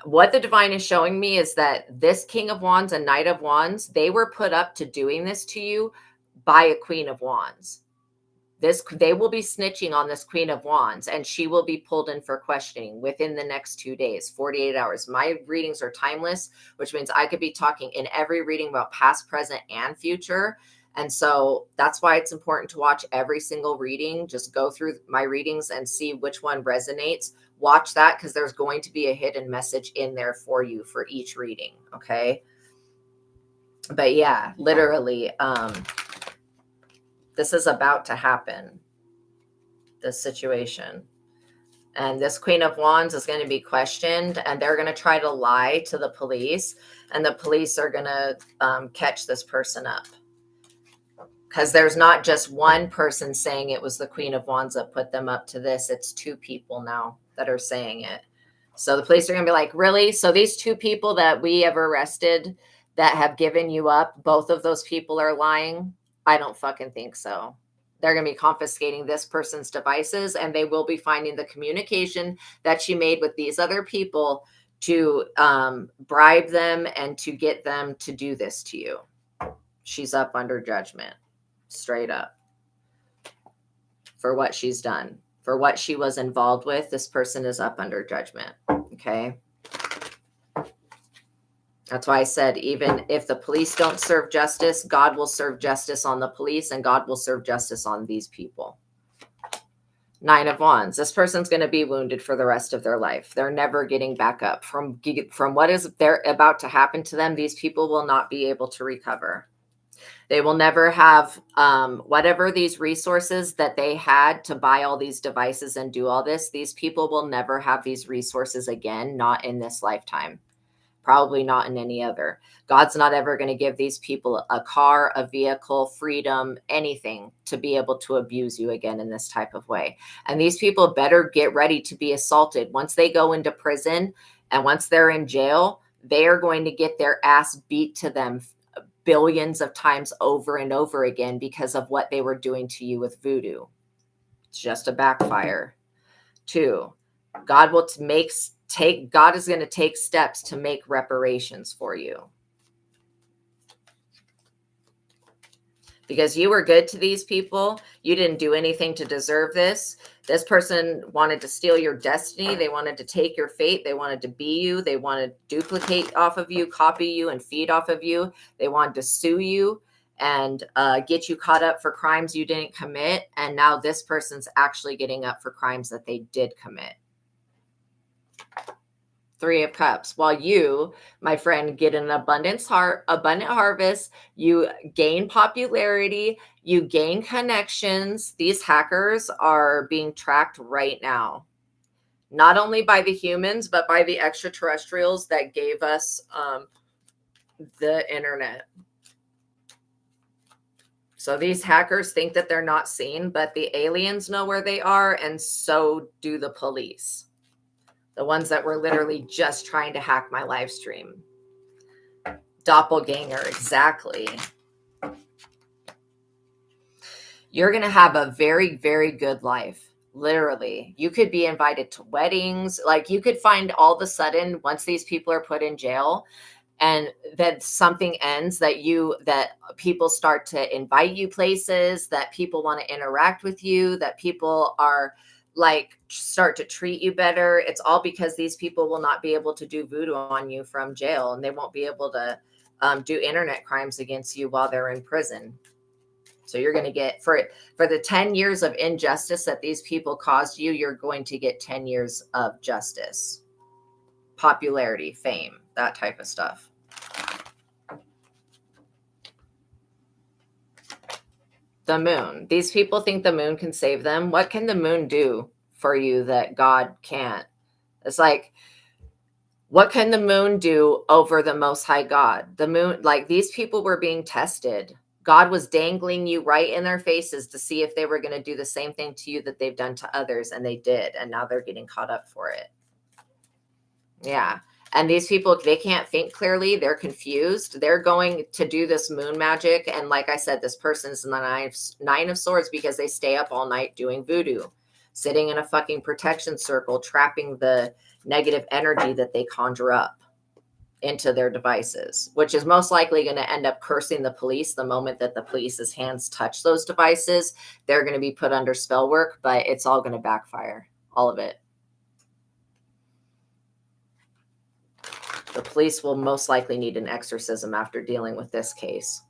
What the divine is showing me is that this King of Wands and Knight of Wands, they were put up to doing this to you by a Queen of Wands. They will be snitching on this Queen of Wands and she will be pulled in for questioning within the next 2 days, 48 hours. My readings are timeless, which means I could be talking in every reading about past, present, and future. And so that's why it's important to watch every single reading. Just go through my readings and see which one resonates. Watch that because there's going to be a hidden message in there for you for each reading. Okay. But yeah, literally, this is about to happen, this situation. And this Queen of Wands is going to be questioned and they're going to try to lie to the police and the police are going to catch this person up. Because there's not just one person saying it was the Queen of Wands that put them up to this. It's 2 people now that are saying it. So the police are going to be like, really? So these 2 people that we have arrested that have given you up, both of those people are lying? I don't fucking think so. They're going to be confiscating this person's devices and they will be finding the communication that she made with these other people to bribe them and to get them to do this to you. She's up under judgment. Straight up. For what she's done. For what she was involved with, this person is up under judgment. Okay? That's why I said, even if the police don't serve justice, God will serve justice on the police and God will serve justice on these people. 9 of Wands. This person's going to be wounded for the rest of their life. They're never getting back up. From what is there about to happen to them, these people will not be able to recover. They will never have whatever these resources that they had to buy all these devices and do all this. These people will never have these resources again, not in this lifetime. Probably not in any other. God's not ever going to give these people a car, a vehicle, freedom, anything to be able to abuse you again in this type of way. And these people better get ready to be assaulted. Once they go into prison and once they're in jail, they are going to get their ass beat to them billions of times over and over again because of what they were doing to you with voodoo. It's just a backfire. 2, God is going to take steps to make reparations for you. Because you were good to these people. You didn't do anything to deserve this. This person wanted to steal your destiny. They wanted to take your fate. They wanted to be you. They wanted to duplicate off of you, copy you, and feed off of you. They wanted to sue you and get you caught up for crimes you didn't commit. And now this person's actually getting up for crimes that they did commit. 3 of Cups. While you, my friend, get an abundant harvest, you gain popularity, you gain connections. These hackers are being tracked right now. Not only by the humans, but by the extraterrestrials that gave us the internet. So these hackers think that they're not seen, but the aliens know where they are, and so do the police. The ones that were literally just trying to hack my live stream. Doppelganger, exactly. You're going to have a very, very good life. Literally. You could be invited to weddings. Like you could find all of a sudden, once these people are put in jail, and then something ends that people start to invite you places, that people want to interact with you, that people are like start to treat you better. It's all because these people will not be able to do voodoo on you from jail, and they won't be able to do internet crimes against you while they're in prison. So you're going to get, for the 10 years of injustice that these people caused you, you're going to get 10 years of justice, popularity, fame, that type of stuff. The moon. These people think the moon can save them. What can the moon do for you that God can't? It's like, what can the moon do over the Most High God? The moon, like these people were being tested. God was dangling you right in their faces to see if they were going to do the same thing to you that they've done to others. And they did. And now they're getting caught up for it. Yeah. And these people, they can't think clearly. They're confused. They're going to do this moon magic. And like I said, this person's the nine of swords because they stay up all night doing voodoo, sitting in a fucking protection circle, trapping the negative energy that they conjure up into their devices, which is most likely going to end up cursing the police the moment that the police's hands touch those devices. They're going to be put under spell work, but it's all going to backfire. All of it. The police will most likely need an exorcism after dealing with this case.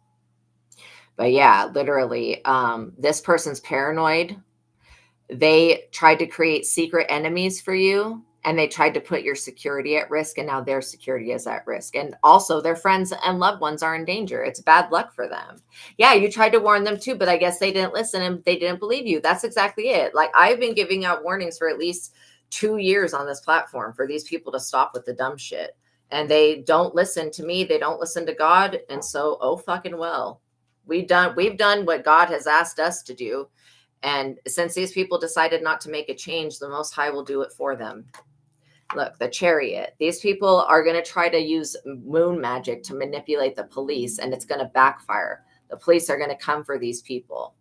But yeah, literally, this person's paranoid. They tried to create secret enemies for you, and they tried to put your security at risk, and now their security is at risk. And also their friends and loved ones are in danger. It's bad luck for them. Yeah, you tried to warn them too, but I guess they didn't listen and they didn't believe you. That's exactly it. Like, I've been giving out warnings for at least 2 years on this platform for these people to stop with the dumb shit. And they don't listen to me. They don't listen to God. And so, oh fucking well. We've done what God has asked us to do. And since these people decided not to make a change, the Most High will do it for them. Look, the Chariot. These people are going to try to use moon magic to manipulate the police, and it's going to backfire. The police are going to come for these people.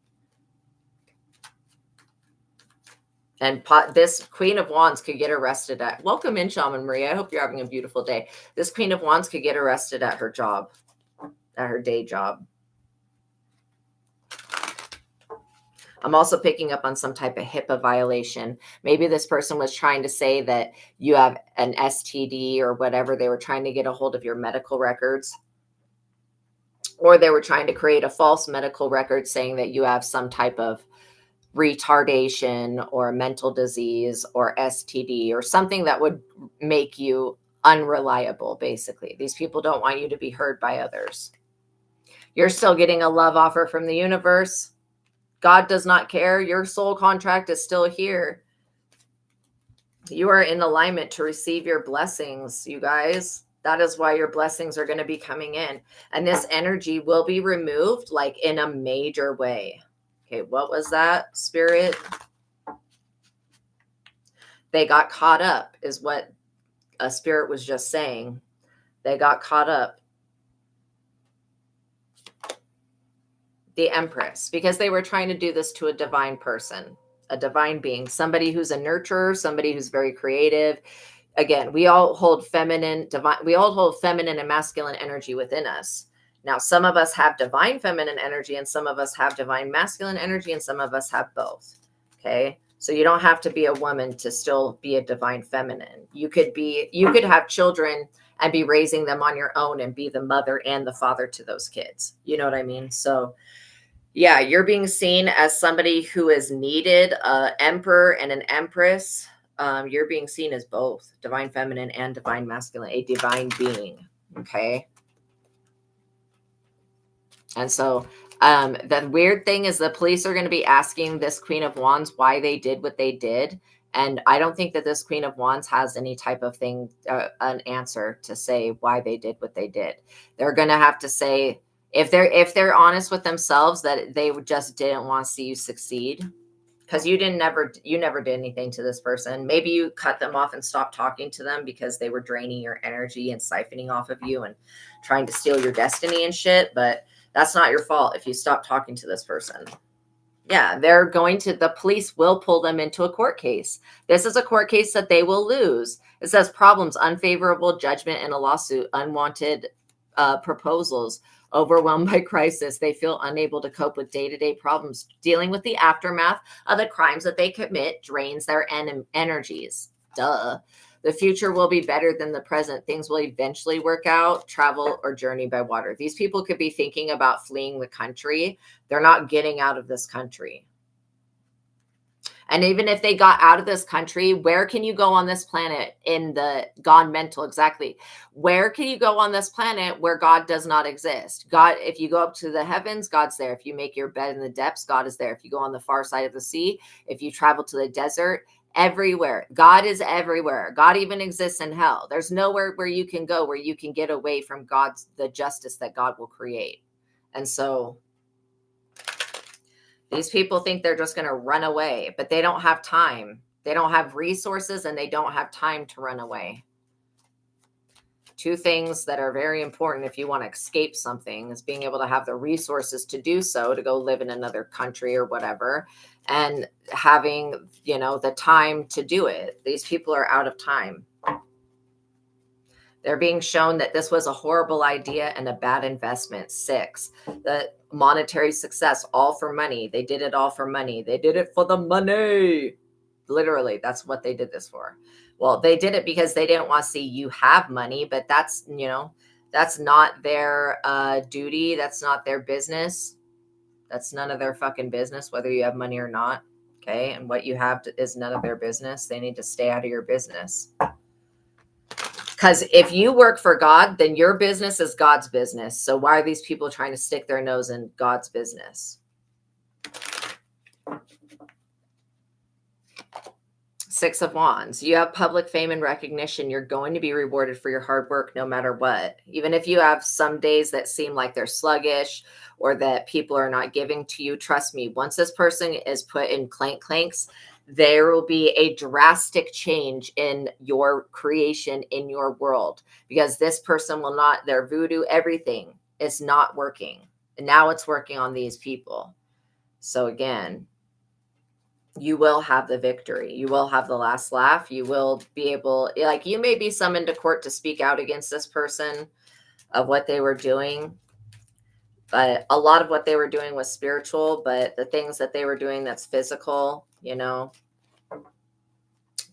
And this Queen of Wands could get arrested at, welcome in, Shaman Marie. I hope you're having a beautiful day. This Queen of Wands could get arrested at her job, at her day job. I'm also picking up on some type of HIPAA violation. Maybe this person was trying to say that you have an STD or whatever. They were trying to get a hold of your medical records. Or they were trying to create a false medical record saying that you have some type of retardation or mental disease or STD or something that would make you unreliable, basically. These people don't want you to be heard by others. You're still getting a love offer from the universe. God does not care. Your soul contract is still here. You are in alignment to receive your blessings, you guys. That is why your blessings are going to be coming in. And this energy will be removed like in a major way. Okay, what was that, Spirit? They got caught up is what a Spirit was just saying. They got caught up. The Empress, because they were trying to do this to a divine person, a divine being, somebody who's a nurturer, somebody who's very creative. Again, we all hold feminine and masculine energy within us. Now, some of us have divine feminine energy and some of us have divine masculine energy and some of us have both. Okay. So you don't have to be a woman to still be a divine feminine. You could have children and be raising them on your own and be the mother and the father to those kids. You know what I mean? So yeah, you're being seen as somebody who is needed, an emperor and an empress. You're being seen as both divine feminine and divine masculine, a divine being. Okay. And so the weird thing is the police are going to be asking this Queen of Wands why they did what they did. And I don't think that this Queen of Wands has any type of thing, an answer to say why they did what they did. They're going to have to say, if they're honest with themselves, that they just didn't want to see you succeed. Because you never did anything to this person. Maybe you cut them off and stopped talking to them because they were draining your energy and siphoning off of you and trying to steal your destiny and shit. But that's not your fault if you stop talking to this person. Yeah, the police will pull them into a court case. This is a court case that they will lose. It says problems, unfavorable judgment in a lawsuit, unwanted proposals. Overwhelmed by crisis, they feel unable to cope with day-to-day problems. Dealing with the aftermath of the crimes that they commit drains their energies. Duh. The future will be better than the present. Things will eventually work out. Travel or journey by water. These people could be thinking about fleeing the country. They're not getting out of this country. And even if they got out of this country, where can you go on this planet in the gone mental? Exactly. Where can you go on this planet where God does not exist? God, if you go up to the heavens, God's there. If you make your bed in the depths, God is there. If you go on the far side of the sea, if you travel to the desert, everywhere. God is everywhere. God even exists in hell. There's nowhere where you can go where you can get away from the justice that God will create. And so these people think they're just going to run away, but they don't have time. They don't have resources and they don't have time to run away. Two things that are very important if you want to escape something is being able to have the resources to do so, to go live in another country or whatever, and having, the time to do it. These people are out of time. They're being shown that this was a horrible idea and a bad investment. 6, the monetary success, all for money. They did it all for money. They did it for the money. Literally, that's what they did this for. Well, they did it because they didn't want to see you have money, but that's not their duty. That's not their business. That's none of their fucking business, whether you have money or not. Okay. And what you have is none of their business. They need to stay out of your business. Because if you work for God, then your business is God's business. So why are these people trying to stick their nose in God's business? 6 of Wands. You have public fame and recognition. You're going to be rewarded for your hard work no matter what. Even if you have some days that seem like they're sluggish or that people are not giving to you, trust me, once this person is put in clanks, there will be a drastic change in your creation, in your world, because this person will not, their voodoo, everything is not working. And now it's working on these people. So again, you will have the victory. You will have the last laugh. You will be able, you may be summoned to court to speak out against this person of what they were doing. But a lot of what they were doing was spiritual, but the things that they were doing that's physical,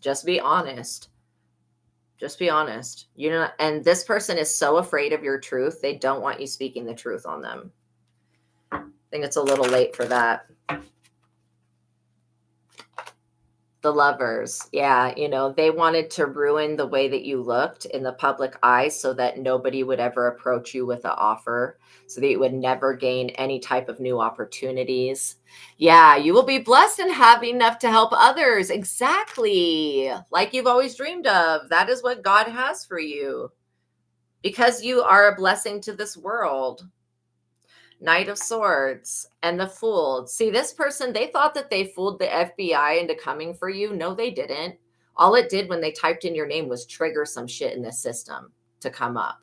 just be honest. Just be honest. And this person is so afraid of your truth. They don't want you speaking the truth on them. I think it's a little late for that. The Lovers. Yeah. They wanted to ruin the way that you looked in the public eye so that nobody would ever approach you with an offer, so that you would never gain any type of new opportunities. Yeah. You will be blessed and happy enough to help others. Exactly. Like you've always dreamed of. That is what God has for you, because you are a blessing to this world. Knight of Swords and the Fool. See, this person, they thought that they fooled the FBI into coming for you. No, they didn't. All it did when they typed in your name was trigger some shit in the system to come up.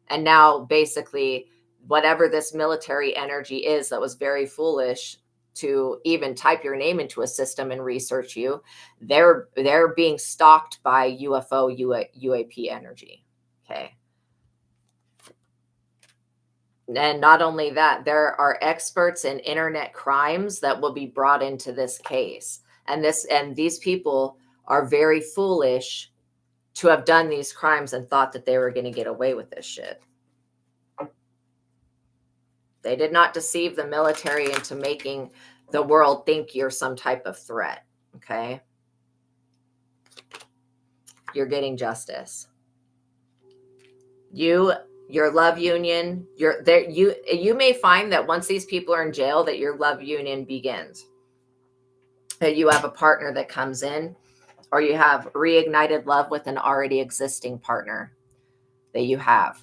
And now basically whatever this military energy is that was very foolish to even type your name into a system and research you, they're being stalked by UFO, UAP energy. Okay. And not only that, there are experts in internet crimes that will be brought into this case. And these people are very foolish to have done these crimes and thought that they were going to get away with this shit. They did not deceive the military into making the world think you're some type of threat. Okay. You're getting justice. Your love union, you may find that once these people are in jail, that your love union begins. That you have a partner that comes in, or you have reignited love with an already existing partner that you have.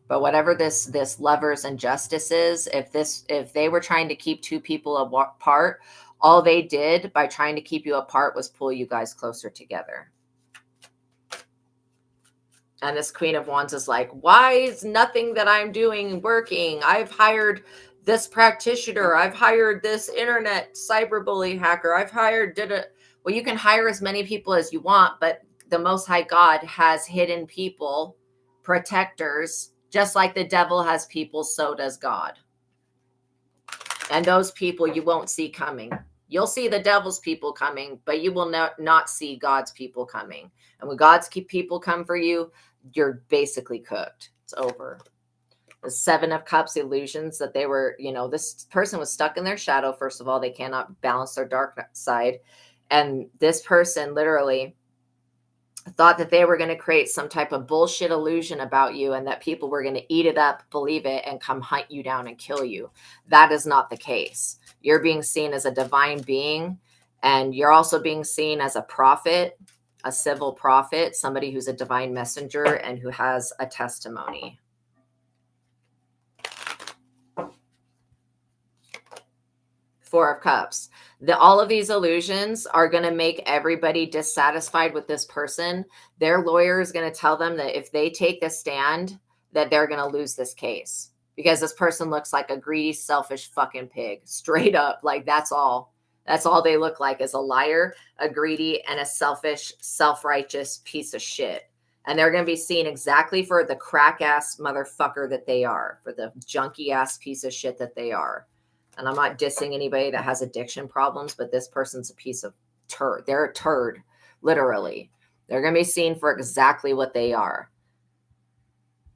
But whatever this lovers and justice is, if they were trying to keep two people apart, all they did by trying to keep you apart was pull you guys closer together. And this Queen of Wands is like, why is nothing that I'm doing working? I've hired this practitioner. I've hired this internet cyberbully hacker. Well, you can hire as many people as you want, but the Most High God has hidden people, protectors, Just like the devil has people, so does God. And those people you won't see coming. You'll see the devil's people coming, but you will not see God's people coming. And when God's people come for you, you're basically cooked. It's over. The 7 of Cups illusions that they were, this person was stuck in their shadow. First of all, they cannot balance their dark side. And this person literally thought that they were going to create some type of bullshit illusion about you and that people were going to eat it up, believe it, and come hunt you down and kill you. That is not the case. You're being seen as a divine being, and you're also being seen as a prophet, a civil prophet, somebody who's a divine messenger and who has a testimony. Four of Cups. All of these illusions are going to make everybody dissatisfied with this person. Their lawyer is going to tell them that if they take the stand, that they're going to lose this case because this person looks like a greedy, selfish fucking pig. Straight up. Like that's all. That's all they look like is a liar, a greedy, and a selfish, self-righteous piece of shit. And they're going to be seen exactly for the crack-ass motherfucker that they are, for the junky-ass piece of shit that they are. And I'm not dissing anybody that has addiction problems, but this person's a piece of turd. They're a turd, literally. They're going to be seen for exactly what they are.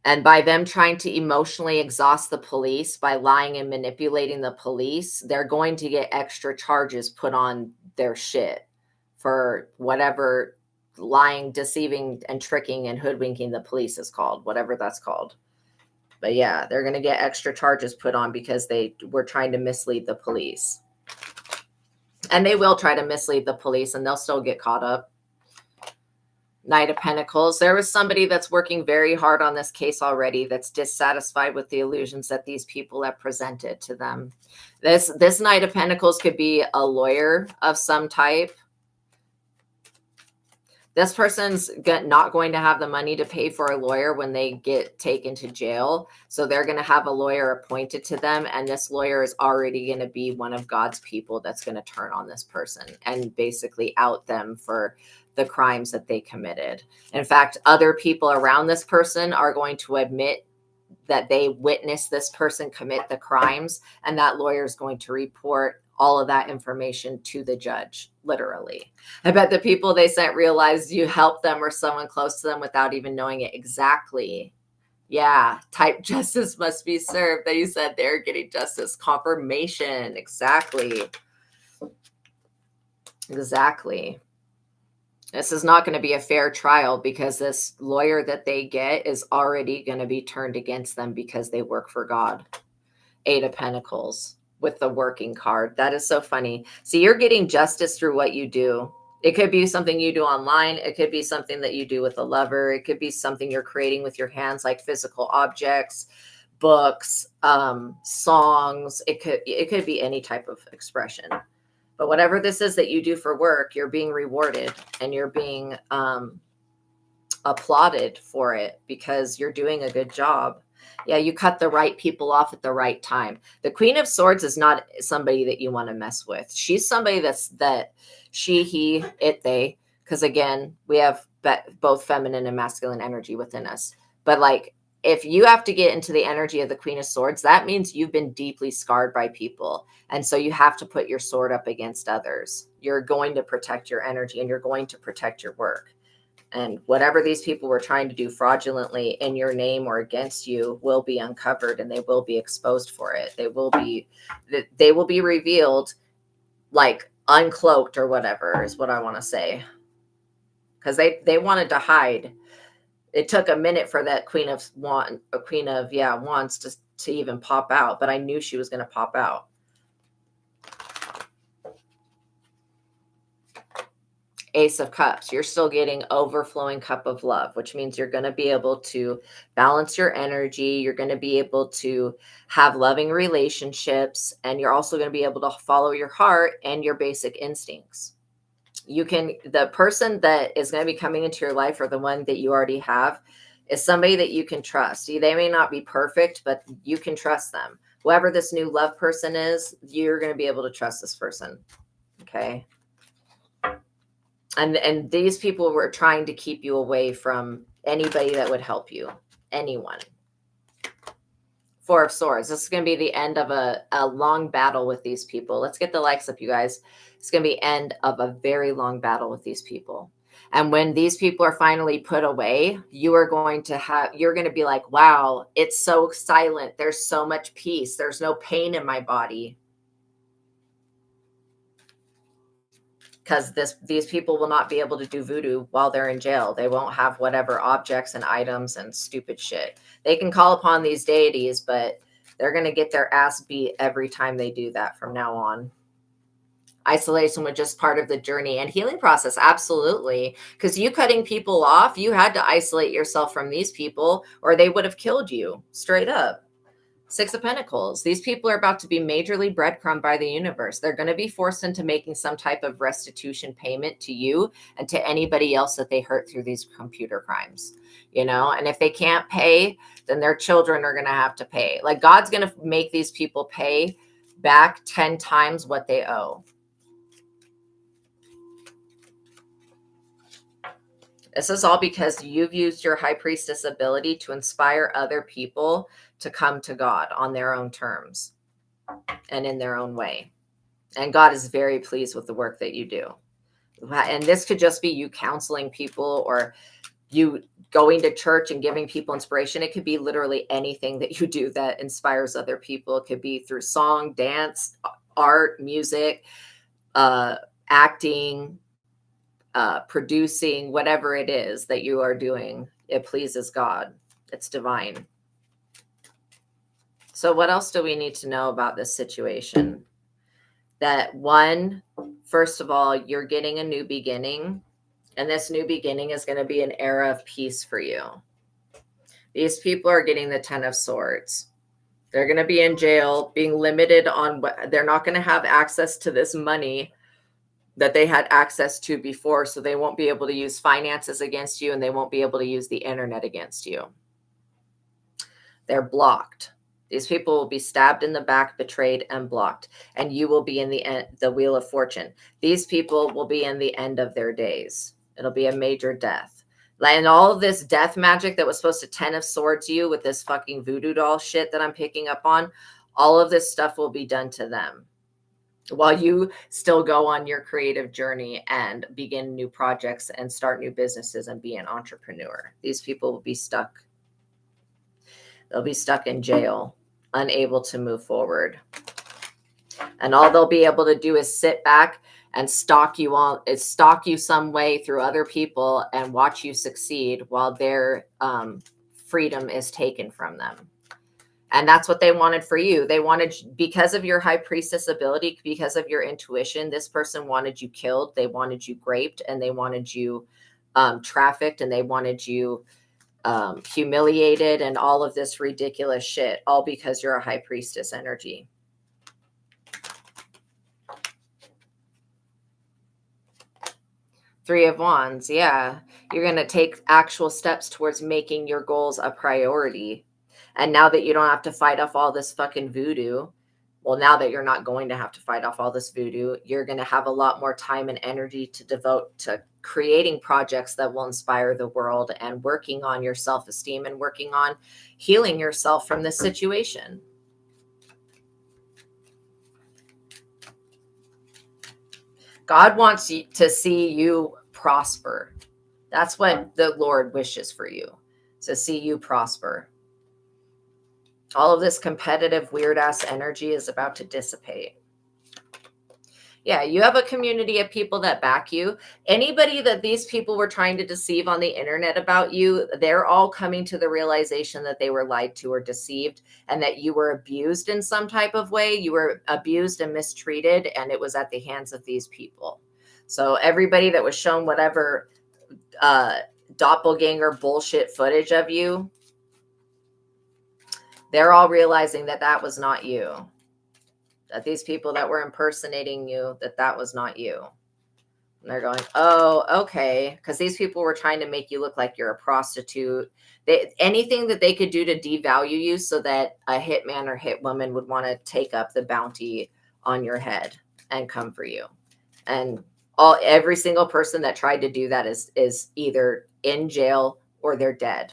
And by them trying to emotionally exhaust the police by lying and manipulating the police, they're going to get extra charges put on their shit for whatever lying, deceiving, and tricking and hoodwinking the police is called, whatever that's called. But yeah, they're going to get extra charges put on because they were trying to mislead the police. And they will try to mislead the police and they'll still get caught up. Knight of Pentacles. There was somebody that's working very hard on this case already that's dissatisfied with the illusions that these people have presented to them. This Knight of Pentacles could be a lawyer of some type. This person's not going to have the money to pay for a lawyer when they get taken to jail. So they're going to have a lawyer appointed to them. And this lawyer is already going to be one of God's people that's going to turn on this person and basically out them for the crimes that they committed. In fact, other people around this person are going to admit that they witnessed this person commit the crimes. And that lawyer is going to report all of that information to the judge, literally. I bet the people they sent realized you helped them or someone close to them without even knowing it exactly. Yeah, type justice must be served. That you said they're getting justice. Confirmation. Exactly. Exactly. This is not going to be a fair trial because this lawyer that they get is already going to be turned against them because they work for God. 8 of Pentacles. With the working card. That is so funny. See, you're getting justice through what you do. It could be something you do online. It could be something that you do with a lover. It could be something you're creating with your hands, like physical objects, books, songs. It could be any type of expression. But whatever this is that you do for work, you're being rewarded and you're being applauded for it because you're doing a good job. Yeah, you cut the right people off at the right time. The Queen of Swords is not somebody that you want to mess with. She's somebody that she, he, it, they, because again, we have both feminine and masculine energy within us. But like, if you have to get into the energy of the Queen of Swords, that means you've been deeply scarred by people. And so you have to put your sword up against others. You're going to protect your energy and you're going to protect your work. And whatever these people were trying to do fraudulently in your name or against you will be uncovered and they will be exposed for it. They will be revealed, like uncloaked or whatever is what I want to say. Because they wanted to hide. It took a minute for that Queen of Wands to even pop out, but I knew she was going to pop out. Ace of Cups, you're still getting overflowing cup of love, which means you're going to be able to balance your energy. You're going to be able to have loving relationships, and you're also going to be able to follow your heart and your basic instincts. The person that is going to be coming into your life or the one that you already have is somebody that you can trust. They may not be perfect, but you can trust them. Whoever this new love person is, you're going to be able to trust this person. Okay. And these people were trying to keep you away from anybody that would help you. Anyone. Four of Swords. This is going to be the end of a long battle with these people. Let's get the likes up, you guys. It's going to be end of a very long battle with these people. And when these people are finally put away, you're going to be like, wow, it's so silent. There's so much peace. There's no pain in my body. Because these people will not be able to do voodoo while they're in jail. They won't have whatever objects and items and stupid shit. They can call upon these deities, but they're going to get their ass beat every time they do that from now on. Isolation was just part of the journey and healing process. Absolutely. Because you cutting people off, you had to isolate yourself from these people or they would have killed you straight up. Six of Pentacles. These people are about to be majorly breadcrumbed by the universe. They're going to be forced into making some type of restitution payment to you and to anybody else that they hurt through these computer crimes, you know? And if they can't pay, then their children are going to have to pay. Like God's going to make these people pay back 10 times what they owe. This is all because you've used your high priestess ability to inspire other people to come to God on their own terms and in their own way. And God is very pleased with the work that you do. And this could just be you counseling people or you going to church and giving people inspiration. It could be literally anything that you do that inspires other people. It could be through song, dance, art, music, acting, producing, whatever it is that you are doing. It pleases God. It's divine. So what else do we need to know about this situation? That one, first of all, you're getting a new beginning, and this new beginning is going to be an era of peace for you. These people are getting the 10 of Swords. They're going to be in jail, being limited on what they're not going to have access to this money that they had access to before. So they won't be able to use finances against you and they won't be able to use the internet against you. They're blocked. These people will be stabbed in the back, betrayed, and blocked. And you will be in the Wheel of Fortune. These people will be in the end of their days. It'll be a major death. And all of this death magic that was supposed to 10 of Swords you with this fucking voodoo doll shit that I'm picking up on, all of this stuff will be done to them while you still go on your creative journey and begin new projects and start new businesses and be an entrepreneur. These people will be stuck. They'll be stuck in jail, unable to move forward. And all they'll be able to do is sit back and stalk you some way through other people and watch you succeed while their freedom is taken from them. And that's what they wanted for you. They wanted, because of your high priestess ability, because of your intuition, this person wanted you killed. They wanted you raped and they wanted you trafficked and they wanted you humiliated and all of this ridiculous shit, all because you're a high priestess energy. Three of Wands. Yeah. You're going to take actual steps towards making your goals a priority. And now that you don't have to fight off all this fucking voodoo, well, now that you're not going to have to fight off all this voodoo, you're going to have a lot more time and energy to devote to creating projects that will inspire the world and working on your self-esteem and working on healing yourself from this situation. God wants you to see you prosper. That's what the Lord wishes for you, to see you prosper. All of this competitive, weird-ass energy is about to dissipate. Yeah, you have a community of people that back you. Anybody that these people were trying to deceive on the internet about you, they're all coming to the realization that they were lied to or deceived and that you were abused in some type of way. You were abused and mistreated, and it was at the hands of these people. So everybody that was shown whatever doppelganger bullshit footage of you, they're all realizing that that was not you. That these people that were impersonating you, that was not you. And they're going, oh, okay. Because these people were trying to make you look like you're a prostitute. Anything that they could do to devalue you so that a hitman or hitwoman would want to take up the bounty on your head and come for you. And every single person that tried to do that is either in jail or they're dead.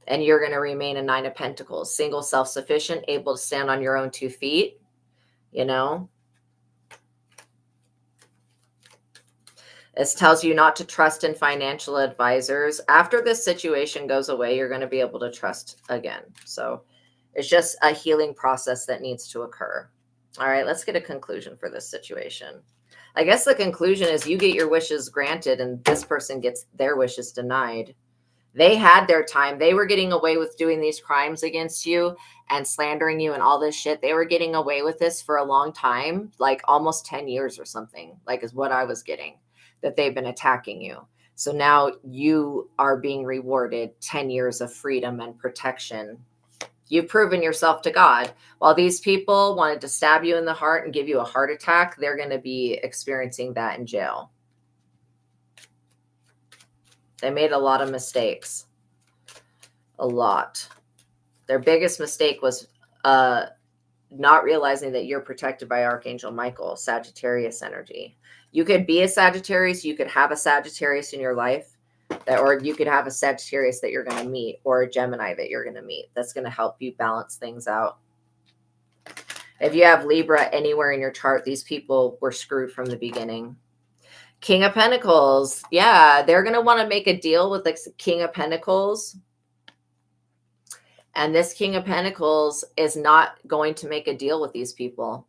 And you're going to remain a 9 of Pentacles, single, self-sufficient, able to stand on your own 2 feet, you know. This tells you not to trust in financial advisors. After this situation goes away, you're going to be able to trust again. So it's just a healing process that needs to occur. All right, let's get a conclusion for this situation. I guess the conclusion is you get your wishes granted and this person gets their wishes denied. They had their time. They were getting away with doing these crimes against you and slandering you and all this shit. They were getting away with this for a long time, like almost 10 years or something, like is what I was getting, that they've been attacking you. So now you are being rewarded 10 years of freedom and protection. You've proven yourself to God. While these people wanted to stab you in the heart and give you a heart attack, they're going to be experiencing that in jail. They made a lot of mistakes. A lot. Their biggest mistake was not realizing that you're protected by Archangel Michael, Sagittarius energy. You could be a Sagittarius. You could have a Sagittarius in your life. Or you could have a Sagittarius that you're going to meet, or a Gemini that you're going to meet. That's going to help you balance things out. If you have Libra anywhere in your chart, these people were screwed from the beginning. King of Pentacles. Yeah, they're going to want to make a deal with the King of Pentacles. And this King of Pentacles is not going to make a deal with these people.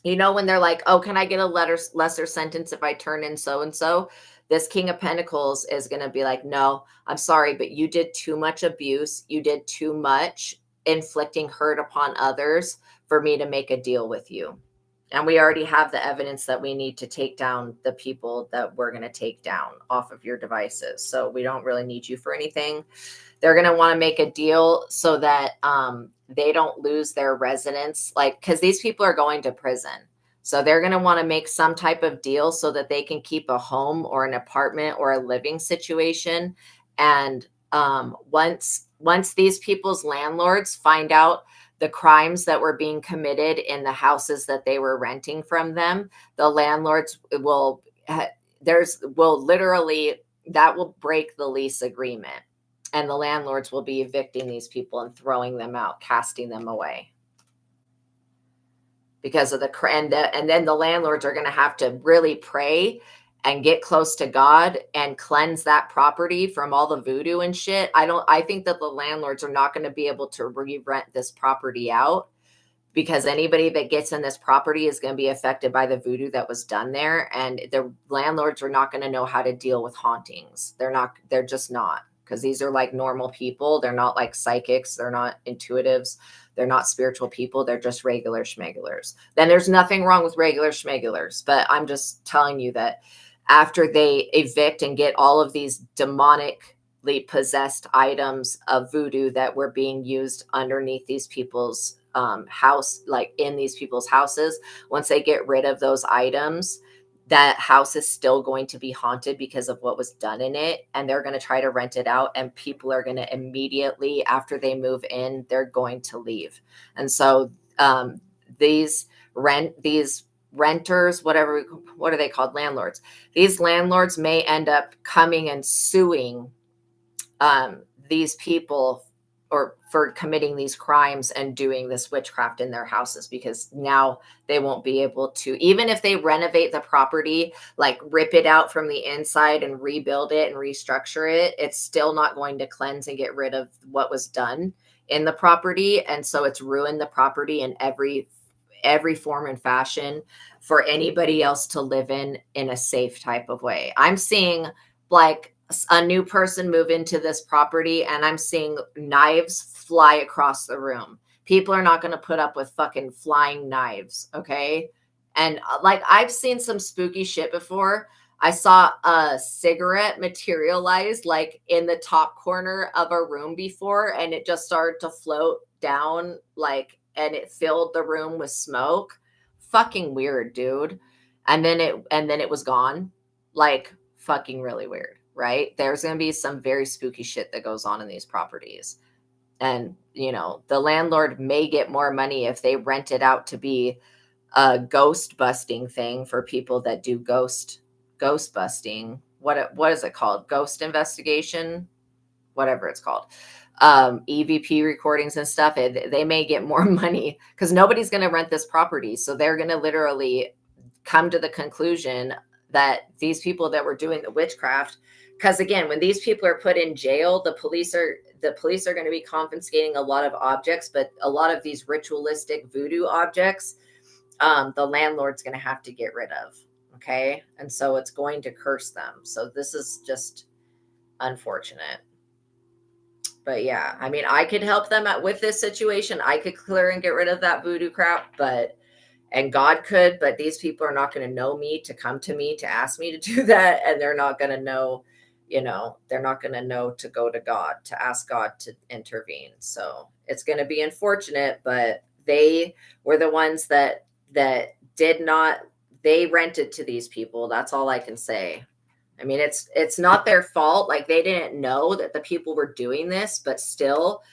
You know, when they're like, oh, can I get a lesser sentence if I turn in so-and-so? This King of Pentacles is going to be like, no, I'm sorry, but you did too much abuse. You did too much inflicting hurt upon others for me to make a deal with you. And we already have the evidence that we need to take down the people that we're going to take down off of your devices. So we don't really need you for anything. They're going to want to make a deal so that they don't lose their residence, like, because these people are going to prison. So they're going to want to make some type of deal so that they can keep a home or an apartment or a living situation. And once these people's landlords find out the crimes that were being committed in the houses that they were renting from them, the landlords will literally, that will break the lease agreement. And the landlords will be evicting these people and throwing them out, casting them away. Because of and then the landlords are going to have to really pray and get close to God and cleanse that property from all the voodoo and shit. I think that the landlords are not going to be able to re-rent this property out, because anybody that gets in this property is going to be affected by the voodoo that was done there. And the landlords are not going to know how to deal with hauntings. They're just not, because these are like normal people. They're not like psychics. They're not intuitives. They're not spiritual people. They're just regular schmegulars. Then there's nothing wrong with regular schmegulars. But I'm just telling you that after they evict and get all of these demonically possessed items of voodoo that were being used underneath these people's house, like in these people's houses, once they get rid of those items, that house is still going to be haunted because of what was done in it. And they're going to try to rent it out, and people are going to immediately, after they move in, they're going to leave. And so these renters, what are they called? Landlords. These landlords may end up coming and suing these people or for committing these crimes and doing this witchcraft in their houses, because now they won't be able to, even if they renovate the property, like rip it out from the inside and rebuild it and restructure it, it's still not going to cleanse and get rid of what was done in the property. And so it's ruined the property in every form and fashion for anybody else to live in a safe type of way. I'm seeing like a new person move into this property, and I'm seeing knives fly across the room. People are not going to put up with fucking flying knives. Okay. And like, I've seen some spooky shit before. I saw a cigarette materialize like in the top corner of a room before, and it just started to float down, like, and it filled the room with smoke. Fucking weird, dude. And then it was gone. Like, fucking really weird. Right? There's going to be some very spooky shit that goes on in these properties. And, you know, the landlord may get more money if they rent it out to be a ghost busting thing for people that do ghost busting. What is it called? Ghost investigation? whatever it's called, EVP recordings and stuff, they may get more money because nobody's going to rent this property. So they're going to literally come to the conclusion that these people that were doing the witchcraft, because again, when these people are put in jail, the police are going to be confiscating a lot of objects, but a lot of these ritualistic voodoo objects, the landlord's going to have to get rid of. Okay. And so it's going to curse them. So this is just unfortunate. But yeah, I mean, I could help them out with this situation. I could clear and get rid of that voodoo crap, and God could, but these people are not going to know me to come to me to ask me to do that. And they're not going to know, they're not going to know to go to God, to ask God to intervene. So it's going to be unfortunate, but they were the ones that did not, they rented to these people. That's all I can say. I mean, it's not their fault. Like, they didn't know that the people were doing this, but still,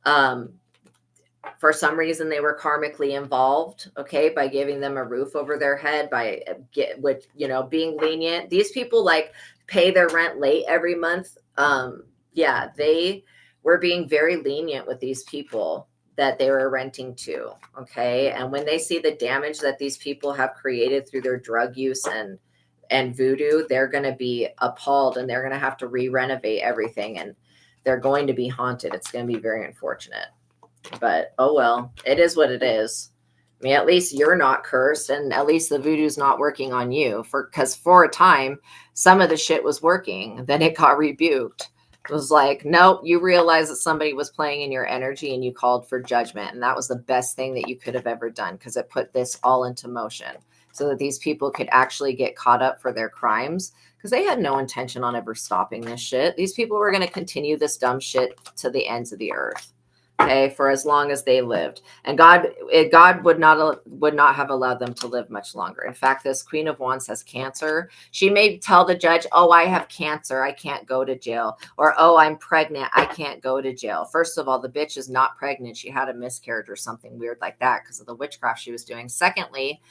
for some reason they were karmically involved. Okay. By giving them a roof over their head, being lenient. These people like pay their rent late every month. Yeah, they were being very lenient with these people that they were renting to. Okay. And when they see the damage that these people have created through their drug use and voodoo, they're going to be appalled, and they're going to have to re-renovate everything, and they're going to be haunted. It's going to be very unfortunate, but oh well, it is what it is. I mean, at least you're not cursed, and at least the voodoo's not working on you, because for a time some of the shit was working, then it got rebuked. It was like, nope, you realize that somebody was playing in your energy and you called for judgment, and that was the best thing that you could have ever done, because it put this all into motion so that these people could actually get caught up for their crimes, because they had no intention on ever stopping this shit. These people were going to continue this dumb shit to the ends of the earth. Okay, for as long as they lived, and God would not have allowed them to live much longer. In fact, this Queen of Wands has cancer. She may tell the judge, "Oh, I have cancer, I can't go to jail," or "Oh, I'm pregnant, I can't go to jail." First of all, the bitch is not pregnant; she had a miscarriage or something weird like that because of the witchcraft she was doing. Secondly,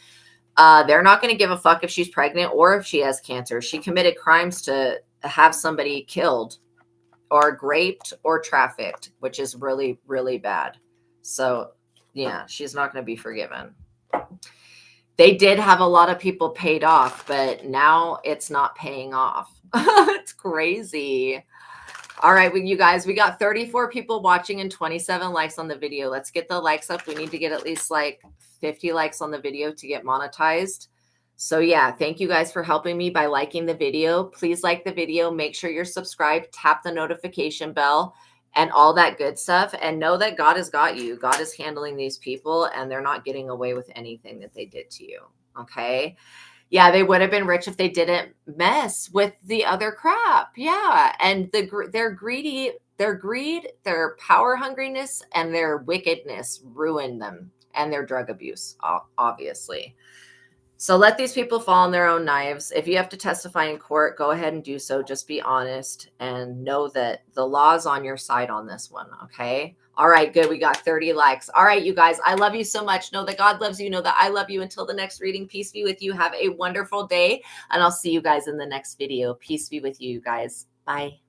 they're not going to give a fuck if she's pregnant or if she has cancer. She committed crimes to have somebody killed, or raped, or trafficked, which is really, really bad. So yeah, she's not going to be forgiven. They did have a lot of people paid off, but now it's not paying off. It's crazy. All right, you guys, we got 34 people watching and 27 likes on the video. Let's get the likes up. We need to get at least like 50 likes on the video to get monetized. So yeah, thank you guys for helping me by liking the video. Please like the video. Make sure you're subscribed. Tap the notification bell and all that good stuff. And know that God has got you. God is handling these people, and they're not getting away with anything that they did to you. Okay. Yeah, they would have been rich if they didn't mess with the other crap. Yeah. And their greed, their power hungriness, and their wickedness ruined them, and their drug abuse, obviously. So let these people fall on their own knives. If you have to testify in court, go ahead and do so. Just be honest and know that the law is on your side on this one. Okay. All right, good. We got 30 likes. All right, you guys, I love you so much. Know that God loves you. Know that I love you. Until the next reading, peace be with you. Have a wonderful day, and I'll see you guys in the next video. Peace be with you guys. Bye.